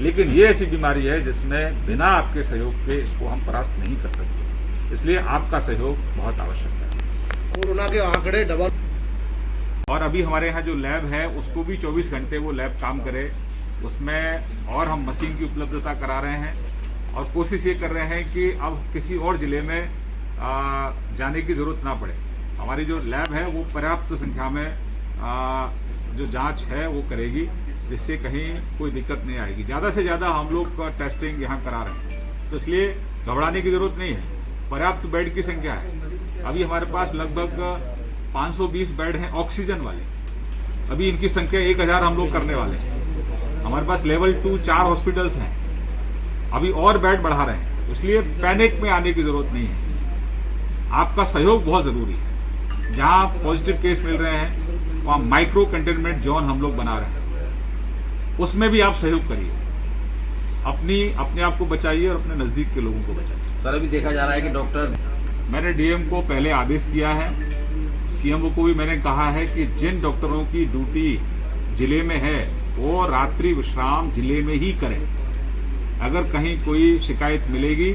Speaker 14: लेकिन ये ऐसी बीमारी है जिसमें बिना आपके सहयोग के इसको हम परास्त नहीं कर सकते, इसलिए आपका सहयोग बहुत आवश्यक है।
Speaker 6: कोरोना के आंकड़े डबल,
Speaker 14: और अभी हमारे यहाँ जो लैब है उसको भी 24 घंटे वो लैब काम करे, उसमें और हम मशीन की उपलब्धता करा रहे हैं और कोशिश ये कर रहे हैं कि अब किसी और जिले में जाने की जरूरत ना पड़े। हमारी जो लैब है वो पर्याप्त संख्या में जो जांच है वो करेगी, जिससे कहीं कोई दिक्कत नहीं आएगी। ज्यादा से ज्यादा हम लोग टेस्टिंग यहाँ करा रहे हैं, तो इसलिए घबराने की जरूरत नहीं है। पर्याप्त बेड की संख्या है, अभी हमारे पास लगभग 520 बेड हैं ऑक्सीजन वाले, अभी इनकी संख्या 1000 हम लोग करने वाले हैं। हमारे पास लेवल 2 4 हॉस्पिटल्स हैं, अभी और बेड बढ़ा रहे हैं, इसलिए पैनिक में आने की जरूरत नहीं है। आपका सहयोग बहुत जरूरी है। जहां पॉजिटिव केस मिल रहे हैं वहां माइक्रो कंटेनमेंट जोन हम लोग बना रहे हैं, उसमें भी आप सहयोग करिए, अपने आप को बचाइए और अपने नजदीक के लोगों को बचाइए।
Speaker 13: सर अभी देखा जा रहा है कि डॉक्टर,
Speaker 14: मैंने डीएम को पहले आदेश किया है, सीएमओ को भी मैंने कहा है कि जिन डॉक्टरों की ड्यूटी जिले में है वो रात्रि विश्राम जिले में ही करें। अगर कहीं कोई शिकायत मिलेगी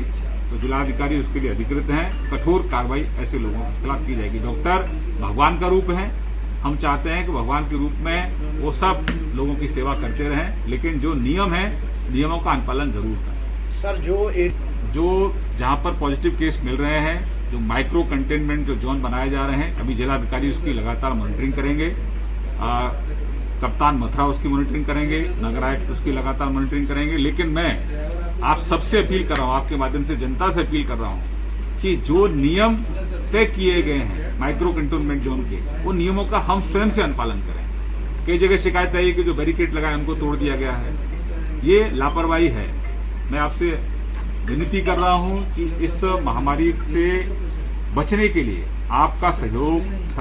Speaker 14: तो जिलाधिकारी उसके लिए अधिकृत हैं, कठोर कार्रवाई ऐसे लोगों के खिलाफ की जाएगी। डॉक्टर भगवान का रूप है, हम चाहते हैं कि भगवान के रूप में वो सब लोगों की सेवा करते रहें, लेकिन जो नियम है नियमों का अनुपालन जरूर करें।
Speaker 6: सर
Speaker 14: जो जहां पर पॉजिटिव केस मिल रहे हैं, जो माइक्रो कंटेनमेंट जो जोन बनाए जा रहे हैं, अभी जिलाधिकारी उसकी लगातार मॉनिटरिंग करेंगे, कप्तान मथुरा उसकी मॉनिटरिंग करेंगे, नगर आयुक्त उसकी लगातार मॉनिटरिंग करेंगे। लेकिन मैं आप सबसे अपील कर रहा हूं, आपके माध्यम से जनता से अपील कर रहा हूं कि जो नियम तय किए गए हैं माइक्रो कंटेनमेंट जोन के, वो नियमों का हम स्वयं से अनुपालन करें। कई जगह शिकायत आई कि जो बैरिकेड लगाए उनको तोड़ दिया गया है, ये लापरवाही है। मैं आपसे विनती कर रहा हूं कि इस महामारी से बचने के लिए आपका सहयोग